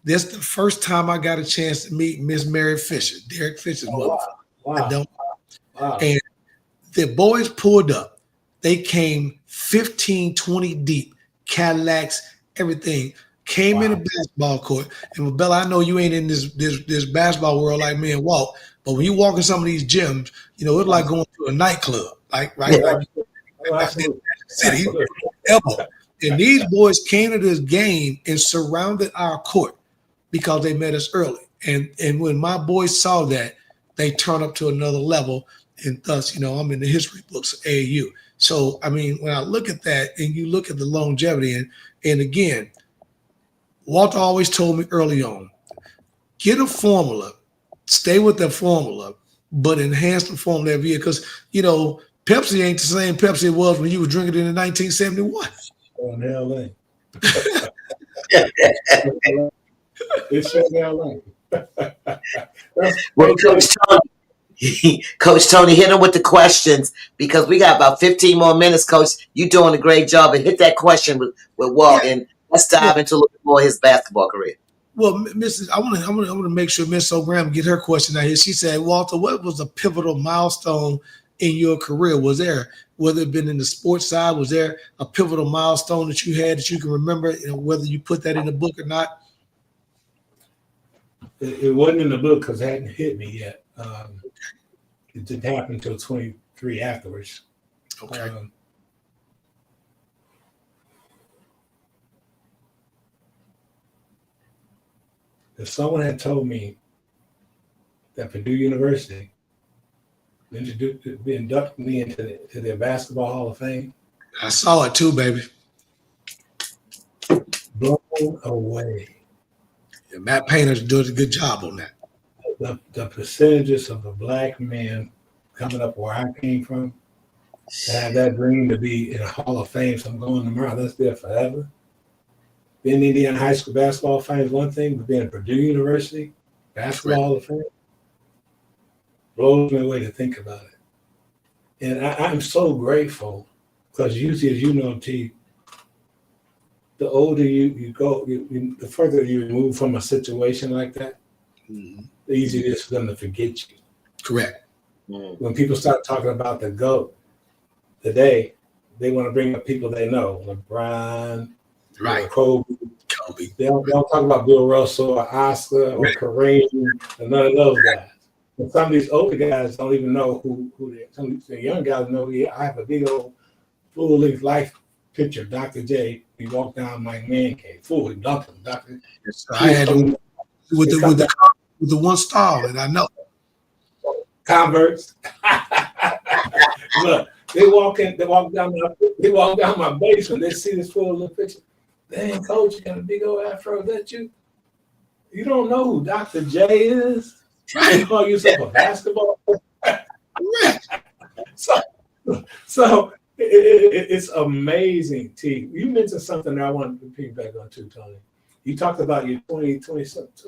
This is the first time I got a chance to meet Miss Mary Fisher, Derek Fisher's mother. Wow. And the boys pulled up. They came 15, 20 deep, Cadillacs, everything. Came in a basketball court. And Bella, I know you ain't in this basketball world like me and Walt, but when you walk in some of these gyms, you know, it's like going to a nightclub, like city. And these boys came to this game and surrounded our court because they met us early. And when my boys saw that, they turned up to another level. And thus, you know, I'm in the history books of AAU. So, I mean, when I look at that and you look at the longevity, and again, Walter always told me early on, get a formula stay with the formula, but enhance the formula every year. Because, Pepsi ain't the same Pepsi it was when you were drinking it in 1971. Oh, hell ain't. It's shut down. Well, Coach Tony, hit him with the questions because we got about 15 more minutes, Coach. You're doing a great job. And hit that question with Walt, and let's dive into a little bit more of his basketball career. Well, Mrs. I want to make sure Miss O'Graham get her question out here. She said, Walter, what was a pivotal milestone in your career? Was there, whether it been in the sports side, was there a pivotal milestone that you had that you can remember, whether you put that in the book or not? It wasn't in the book because it hadn't hit me yet. It didn't happen until 23 afterwards. Okay. If someone had told me that Purdue University inducted me into their Basketball Hall of Fame, I saw it too, baby. Blown away. Yeah, Matt Painter's doing a good job on that. The percentages of the black men coming up where I came from, to have that dream to be in a Hall of Fame, so I'm going tomorrow, that's there forever. Being in Indiana High School Basketball Fame is one thing, but being at Purdue University Basketball Hall of Fame blows me away to think about it. And I'm so grateful because usually, as you know, T, the older you go, the further you move from a situation like that, the easier it is for them to forget you. Correct. When people start talking about the GOAT today, they want to bring up people they know, LeBron, right, Kobe. They don't talk about Bill Russell or Oscar or Kareem and none of those guys. And some of these older guys don't even know who they are. Some of the young guys know. I have a big old full-length life picture of Dr. J. He walked down my man cave. Full, he dunked him. Dr. I had him with the one star, and I know. Converts. Look, they walk down my basement. They see this full little picture. Dang, coach, you got a big old afro. Is that you? You don't know who Dr. J is? You call yourself a basketball player? So it's amazing, T. You mentioned something that I want to piggyback on too, Tony. You talked about your 20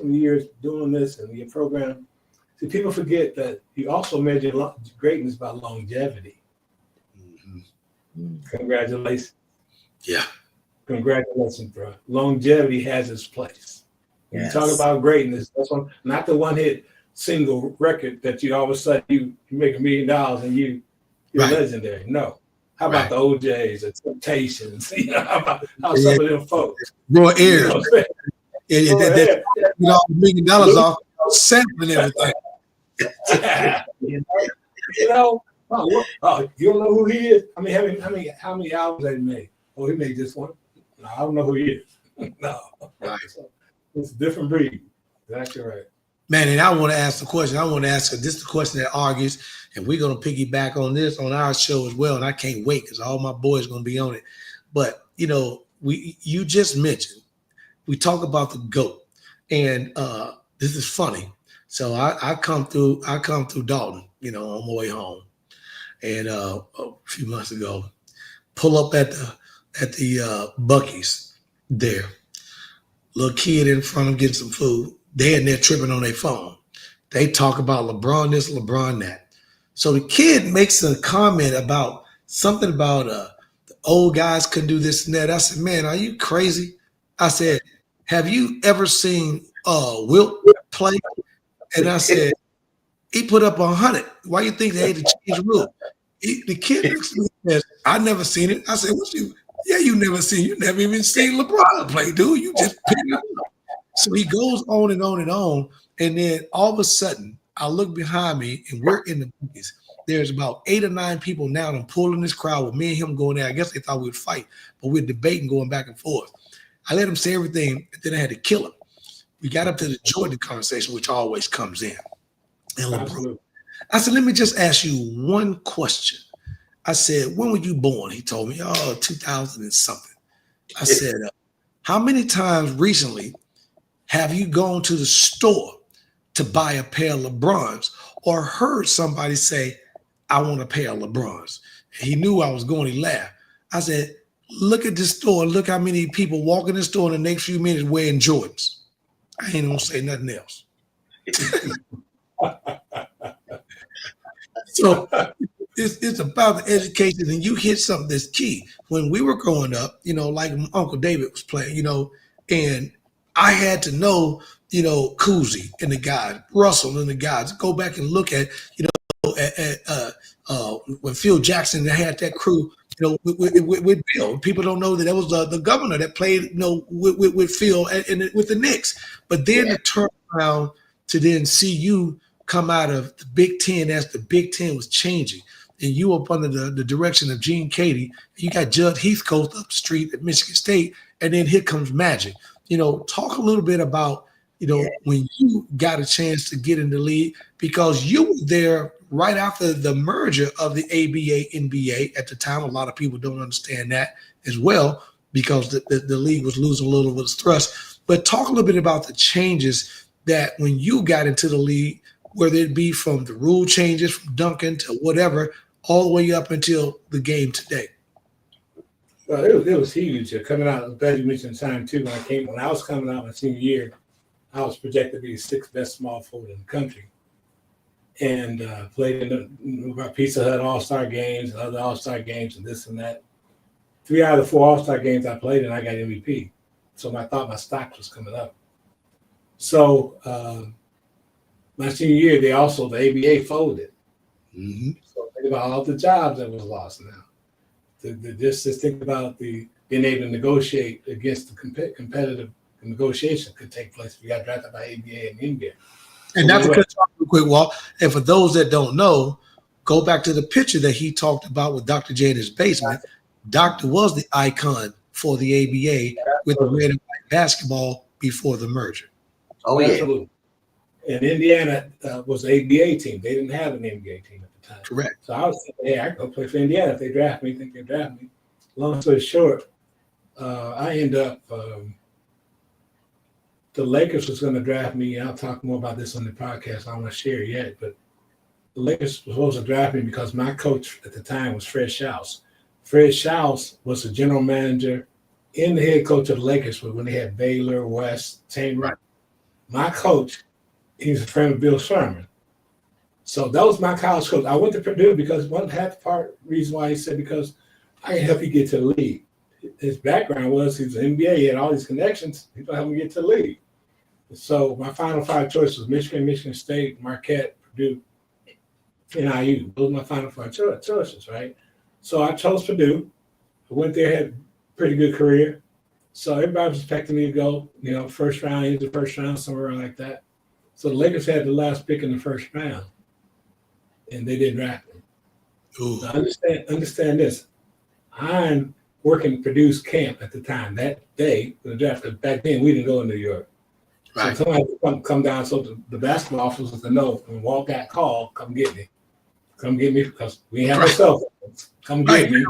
years doing this and your program. See, people forget that you also measure greatness by longevity. Congratulations. Yeah. Congratulations, bro. Longevity has its place. When you talk about greatness, that's one, not the one hit single record that you all of a sudden you make $1 million and you're legendary. No. How about the OJs, the Temptations? How some of them folks. Roy Ayers. $1 million off sampling everything. You don't know who he is? I mean, how many albums they made? Oh, he made this one. No, I don't know who he is. No. Right. So, it's a different breed. Exactly right. Man, and I want to ask the question. I want to ask her. This is the question that argues, and we're going to piggyback on this on our show as well. And I can't wait because all my boys are going to be on it. But you just mentioned we talk about the GOAT, and this is funny. So I come through Dalton, on my way home, and a few months ago, pull up at the Buc-ee's there. Little kid in front of him getting some food. They in there tripping on their phone. They talk about LeBron this, LeBron that. So the kid makes a comment about something about the old guys couldn't do this and that. I said, man, are you crazy? I said, have you ever seen Wilt play? And I said, he put up 100. Why you think they had to change the rule? The kid looks at me and says, I never seen it. I said, what you? Yeah, you never even seen LeBron play, dude. You just picked it up. So he goes on and on and on. And then all of a sudden, I look behind me and we're in the movies. There's about 8 or 9 people now and I'm pulling this crowd with me and him going there. I guess they thought we'd fight, but we're debating going back and forth. I let him say everything, and then I had to kill him. We got up to the Jordan conversation, which always comes in. And LeBron. I said, let me just ask you one question. I said, when were you born? He told me, 2000 and something. I said, how many times recently have you gone to the store to buy a pair of LeBrons, or heard somebody say, I want a pair of LeBrons. He knew I was going, he laughed. I said, look at this store. Look how many people walk in the store in the next few minutes wearing Jordans. I ain't gonna say nothing else. So it's about the education, and you hit something that's key. When we were growing up, like Uncle David was playing, and I had to know, Cousy and the guys, Russell and the guys. Go back and look at, when Phil Jackson had that crew, with Bill. People don't know that was the governor that played, with Phil and with the Knicks. But then to turn around to then see you come out of the Big Ten as the Big Ten was changing, and you up under the direction of Gene Cady, you got Judd Heathcote up the street at Michigan State, and then here comes Magic. Talk a little bit about, when you got a chance to get in the league, because you were there right after the merger of the ABA, NBA at the time. A lot of people don't understand that as well, because the league was losing a little bit of thrust. But talk a little bit about the changes that when you got into the league, whether it be from the rule changes, from dunking to whatever, all the way up until the game today. Well, it was huge. Coming out, I'm glad you mentioned time too. When I was coming out my senior year, I was projected to be the 6th best small forward in the country, and played in the Pizza Hut All-Star games and other All-Star games and this and that. 3 out of the 4 All-Star games I played in, I got MVP. So I thought my stock was coming up. So my senior year, the ABA folded. Mm-hmm. So think about all the jobs that was lost now. Just think about being able to negotiate against the competitive negotiation could take place if you got drafted by ABA and NBA. And not to cut you off real quick, Walt, and for those that don't know, go back to the picture that he talked about with Dr. J in his basement. Doctor was the icon for the ABA with the red and white basketball before the merger. Oh, yeah. Absolutely. And Indiana was the ABA team. They didn't have an NBA team at the time. Correct. So I was thinking, hey, I can go play for Indiana if they draft me. Think they draft me. Long story short, I end up the Lakers was going to draft me. I'll talk more about this on the podcast. I don't want to share it yet, but the Lakers were supposed to draft me because my coach at the time was Fred Schaus. Fred Schaus was the general manager and the head coach of the Lakers when they had Baylor, West, Tatum. Right. My coach, he's a friend of Bill Sherman. So that was my college coach. I went to Purdue because reason why he said, because I can help you get to the league. His background was he was an NBA, he had all these connections. He could help me get to the league. So my final 5 choices was Michigan, Michigan State, Marquette, Purdue, and IU. Those were my final 5 choices, right? So I chose Purdue. I went there, had a pretty good career. So everybody was expecting me to go, first round, into the first round, somewhere around like that. So the Lakers had the last pick in the first round, and they didn't draft me. Now understand this. I'm working Purdue's camp at the time. That day, the draft, back then we didn't go to New York. Right. So somebody come down. So the basketball officers to know when Walt got called, come get me. Come get me because we have no cell phones. Come get me.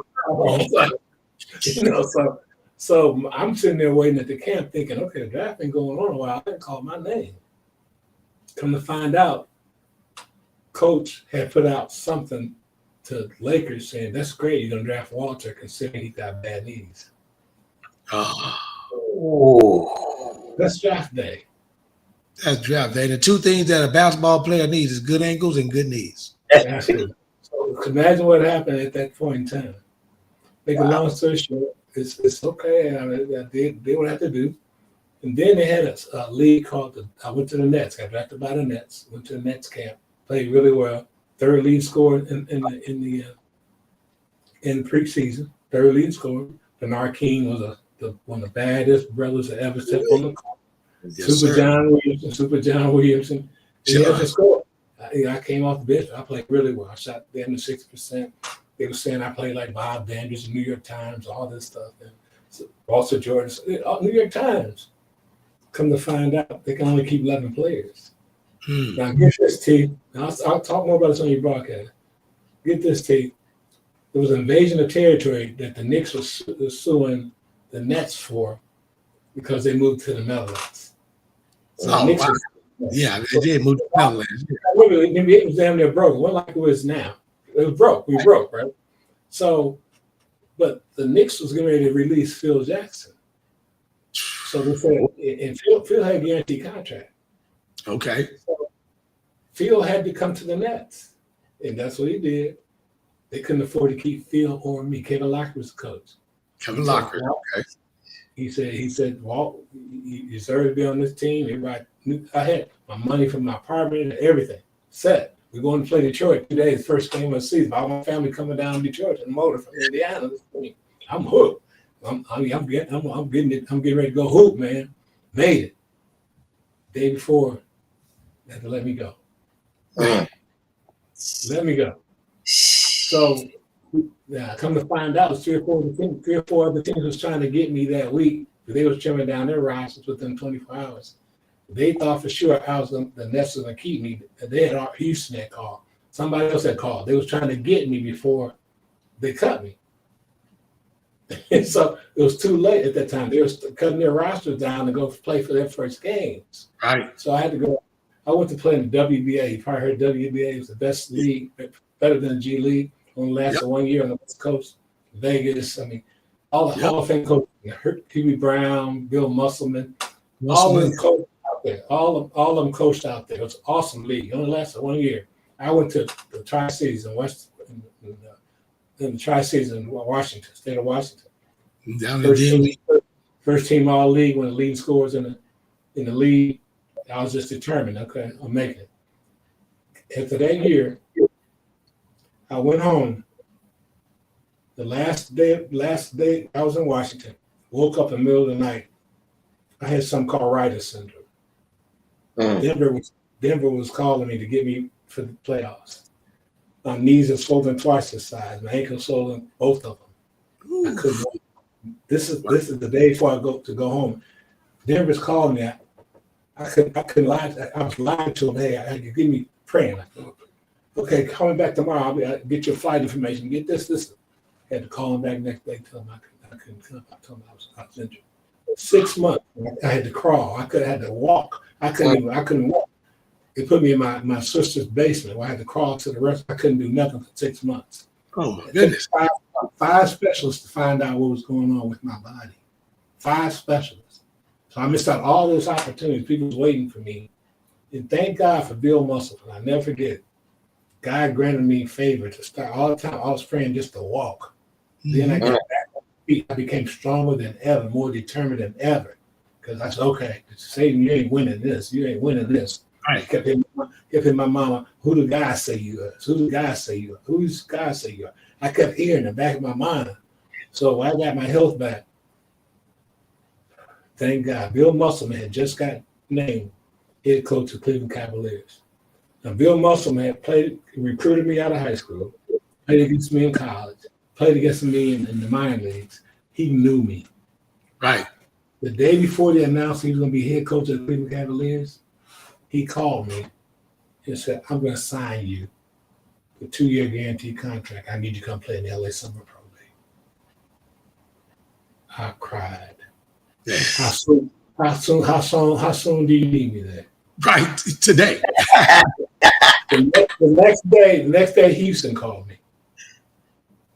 So I'm sitting there waiting at the camp thinking, okay, the draft been going on a while. I didn't call my name. Come to find out, Coach had put out something to Lakers saying, that's great, you're going to draft Walter considering he got bad knees. Oh. That's draft day. That's draft day. The 2 things that a basketball player needs is good ankles and good knees. Absolutely. So imagine what happened at that point in time. Make a long story short, it's okay. I mean, they did what I had to do. And then they had a league called I went to the Nets, got drafted by the Nets, went to the Nets camp, played really well. 3rd lead scorer in the preseason. 3rd lead scorer. Bernard King was one of the baddest brothers that ever stepped on the court. Yes, Super John Williamson. He had to score. I came off the bench. I played really well. I shot them to 60%. They were saying I played like Bob Dandridge, New York Times, all this stuff. And so also Jordan, New York Times. Come to find out, they can only keep 11 players. Now get this, T. I'll talk more about this on your broadcast. Get this, T. There was an invasion of territory that the Knicks was suing the Nets for because they moved to the Netherlands. So the Yeah, they did move to Netherlands. It was damn near broke. It wasn't like it was now. It was broke. We broke, right? So, but the Knicks was getting ready to release Phil Jackson. So they said, and Phil had a guaranteed contract. Okay. So Phil had to come to the Nets, and that's what he did. They couldn't afford to keep Phil or me. Kevin Locker was the coach. Kevin Locker. Okay. He said, Walt, you deserve to be on this team. Everybody knew I had my money from my apartment and everything set. We're going to play Detroit 2 days, first game of the season. All my family coming down to Detroit and motor from Indiana. I'm hooked. I'm getting it. I'm getting ready to go hoop, man. Made it. Day before, they had to let me go. Let me go. So, yeah, come to find out, three or four other teams was trying to get me that week. They was trimming down their rosters within 24 hours. They thought for sure the Nets was going to keep me. They had Houston had called. Somebody else had called. They was trying to get me before they cut me. And so it was too late at that time. They were cutting their rosters down to go play for their first games. Right. So I had to go. I went to play in the WBA. You probably heard WBA was the best league, better than the G League. Only lasted 1 year on the West Coast, Vegas. I mean, all the Hall of Fame coaches, Hubie Brown, Bill Musselman, all of them coached out there. All of them coached out there. It was an awesome league. It only lasted 1 year. I went to the Tri-Cities in the Tri-Cities in Washington, state of Washington. Down the first team all league, one of the leading scorers in the league. I was just determined, okay, I'm making it. After that year, I went home. The last day I was in Washington. Woke up in the middle of the night. I had something called writer's syndrome. Denver was calling me to get me for the playoffs. My knees are swollen twice the size. My ankles swollen, both of them. I couldn't walk. This is the day before I go home. Denver's calling me. I couldn't lie. I was lying to him. Hey, I could give me praying. Okay, call me back tomorrow. I'll get your flight information. Get this. I had to call him back next day. Tell him I couldn't come. I told him I was injured. 6 months. I had to crawl. I had to walk. I couldn't walk. They put me in my sister's basement where I had to crawl to the rest. I couldn't do nothing for 6 months. Oh my goodness. Five specialists to find out what was going on with my body. 5 specialists. So I missed out all those opportunities. People was waiting for me. And thank God for Bill Musselman. I'll never forget it. God granted me favor to start all the time. I was praying just to walk. Then I got back on my feet. I became stronger than ever, more determined than ever. Because I said, okay, Satan, you ain't winning this. You ain't winning this. Right. Kept hitting my mama, who do God say you are? Who do God say you are? Who does God say you are? I kept hearing in the back of my mind. So when I got my health back, thank God. Bill Musselman had just got named head coach of Cleveland Cavaliers. Now, Bill Musselman had recruited me out of high school, played against me in college, played against me in the minor leagues. He knew me. Right. The day before they announced he was going to be head coach of the Cleveland Cavaliers, he called me and said, I'm going to sign you a 2-year guaranteed contract. I need you to come play in the LA Summer Pro League. I cried. Yeah. How soon do you need me there? Right. Today. The next day, Houston called me.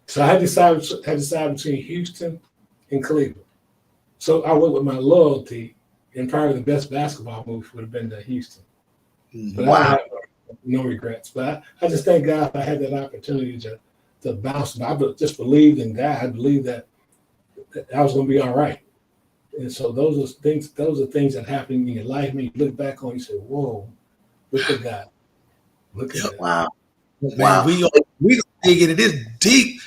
So I decided between Houston and Cleveland. So I went with my loyalty, and probably the best basketball move would have been to Houston. But I have no regrets. But I just thank God I had that opportunity to bounce. I just believed in God. I believed that I was going to be all right. And so those are things that happen in your life. When you look back on, you say, "Whoa, look at God! Look at that!" Wow. Man, we gonna dig into this deep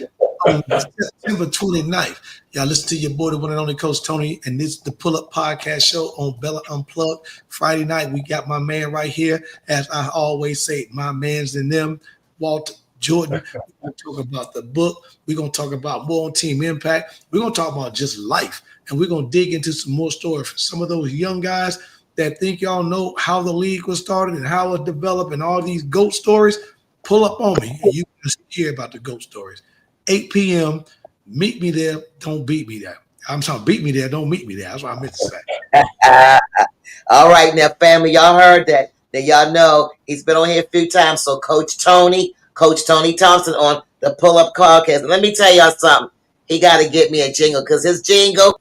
on September 29th. Y'all listen to your boy, the one and only Coach Tony, and this is the Pull Up Podcast Show on Bella Unplugged. Friday night, we got my man right here. As I always say, my man's in them, Walter Jordan. We're going to talk about the book. We're going to talk about more on team impact. We're going to talk about just life. And we're going to dig into some more stories for some of those young guys that think y'all know how the league was started and how it developed and all these GOAT stories. Pull up on me and you can hear about the GOAT stories. 8 p.m. Meet me there. Don't beat me there. I'm sorry, beat me there. Don't meet me there. That's what I meant to say. All right, now, family, y'all heard that. Now, y'all know he's been on here a few times. So, Coach Tony Thompson on the Pull Up Podcast. And let me tell y'all something. He got to get me a jingle because his jingle,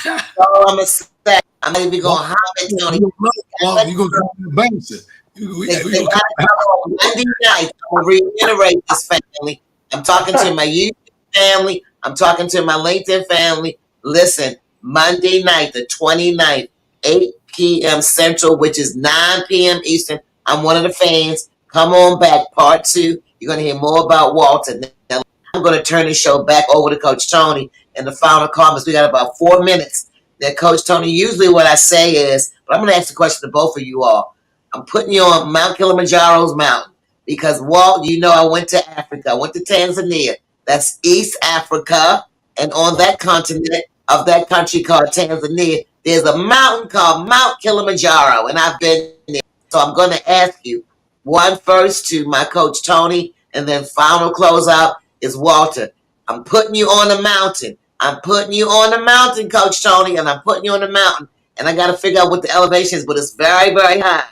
all I'm going to say, I'm not even going to hop at Tony. You're going to call me a bouncer. They gotta come on Monday night. I'm going to reiterate this, family. I'm talking to my YouTube family. I'm talking to my LinkedIn family. Listen, Monday night, the 29th, 8 p.m. Central, which is 9 p.m. Eastern. I'm one of the fans. Come on back, part 2. You're going to hear more about Walter. Now, I'm going to turn the show back over to Coach Tony in the final comments. We got about 4 minutes. That Coach Tony, usually what I say is, but I'm going to ask a question to both of you all. I'm putting you on Mount Kilimanjaro's mountain because, Walt, you know I went to Africa. I went to Tanzania. That's East Africa. And on that continent of that country called Tanzania, there's a mountain called Mount Kilimanjaro. And I've been there. So I'm going to ask you one first to my Coach Tony, and then final closeout is Walter. I'm putting you on the mountain. I'm putting you on the mountain, Coach Tony, and I'm putting you on the mountain. And I got to figure out what the elevation is, but it's very, very high.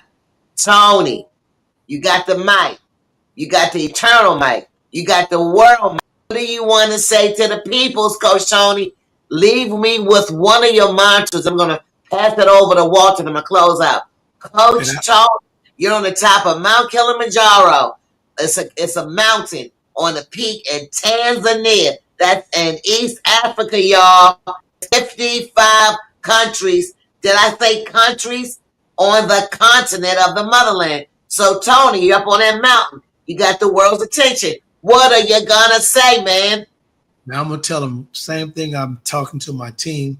Tony, you got the mic. You got the eternal mic. You got the world mic. What do you want to say to the peoples, Coach Tony? Leave me with one of your mantras. I'm going to pass it over to Walter and I'm going to close out. Coach Tony, you're on the top of Mount Kilimanjaro. It's a mountain on the peak in Tanzania. That's in East Africa, y'all. 55 countries. Did I say countries? On the continent of the motherland. So, Tony, you're up on that mountain. You got the world's attention. What are you going to say, man? Now I'm going to tell them same thing I'm talking to my team,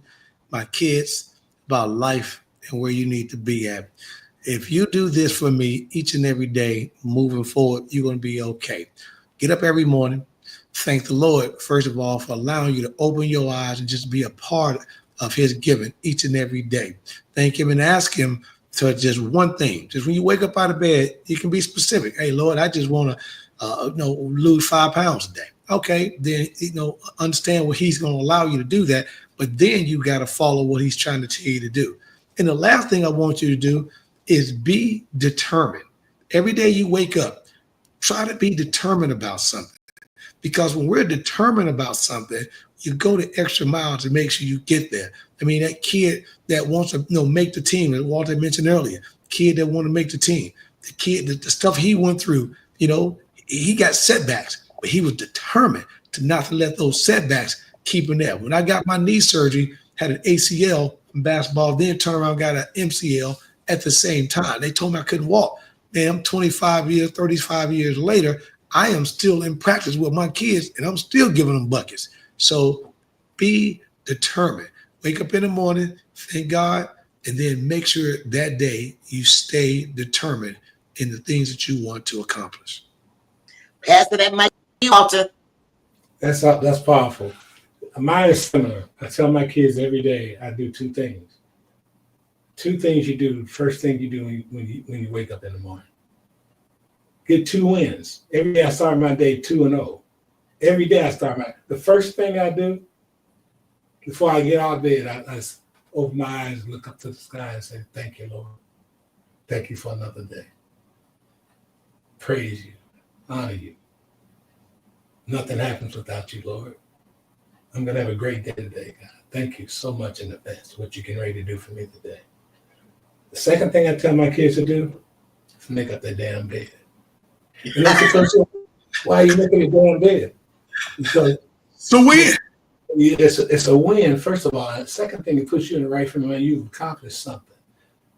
my kids, about life and where you need to be at. If you do this for me each and every day, moving forward, you're going to be okay. Get up every morning. Thank the Lord, first of all, for allowing you to open your eyes and just be a part of his giving each and every day. Thank him and ask him to just one thing. Just when you wake up out of bed, you can be specific. Hey, Lord, I just want to lose 5 pounds a day. Okay, then, understand what he's going to allow you to do that. But then you got to follow what he's trying to tell you to do. And the last thing I want you to do is be determined. Every day you wake up, try to be determined about something. Because when we're determined about something, you go the extra mile to make sure you get there. I mean, that kid that wants to make the team, as Walter mentioned earlier, kid that want to make the team, the kid, the stuff he went through, he got setbacks, but he was determined to not to let those setbacks keep him there. When I got my knee surgery, had an ACL in basketball, then turned around, got an MCL at the same time. They told me I couldn't walk. Man, I'm 35 years later, I am still in practice with my kids and I'm still giving them buckets. So be determined. Wake up in the morning, thank God, and then make sure that day you stay determined in the things that you want to accomplish. Pastor that mic, Walter. That's powerful. Mine is similar. I tell my kids every day I do 2 things. 2 things you do. First thing you do when you wake up in the morning. Get 2 wins. Every day I start my day 2-0. Every day I start the first thing I do before I get out of bed, I open my eyes, look up to the sky and say, thank you, Lord. Thank you for another day. Praise you, honor you. Nothing happens without you, Lord. I'm going to have a great day today, God. Thank you so much in advance for what you're getting ready to do for me today. The second thing I tell my kids to do is make up their damn bed. And that's the question, why are you making a damn bed? Because it's a win. It's a win, first of all. The second thing, it puts you in the right frame of mind. You've accomplished something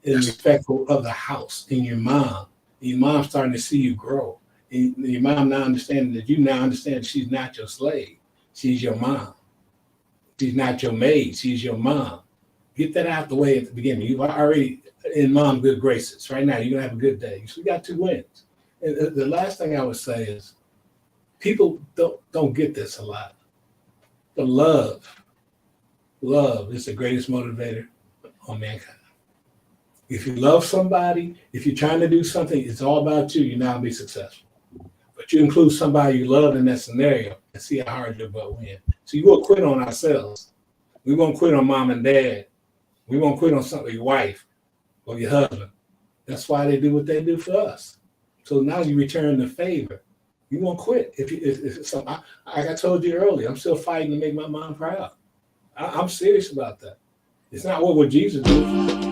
in respectful of the house, in your mom. Your mom's starting to see you grow. And your mom now understanding that you now understand she's not your slave. She's your mom. She's not your maid. She's your mom. Get that out the way at the beginning. You've already in mom's good graces. Right now, you're going to have a good day. So you got 2 wins. And the last thing I would say is people don't get this a lot. But love is the greatest motivator on mankind. If you love somebody, if you're trying to do something, it's all about you, you're not going to be successful. But you include somebody you love in that scenario and see how hard your butt win. So you won't quit on ourselves. We won't quit on mom and dad. We won't quit on your wife. or your husband. That's why they do what they do for us. So now you return the favor. You won't quit. If it's something, like I told you earlier, I'm still fighting to make my mom proud. I'm serious about that. It's not what would Jesus do.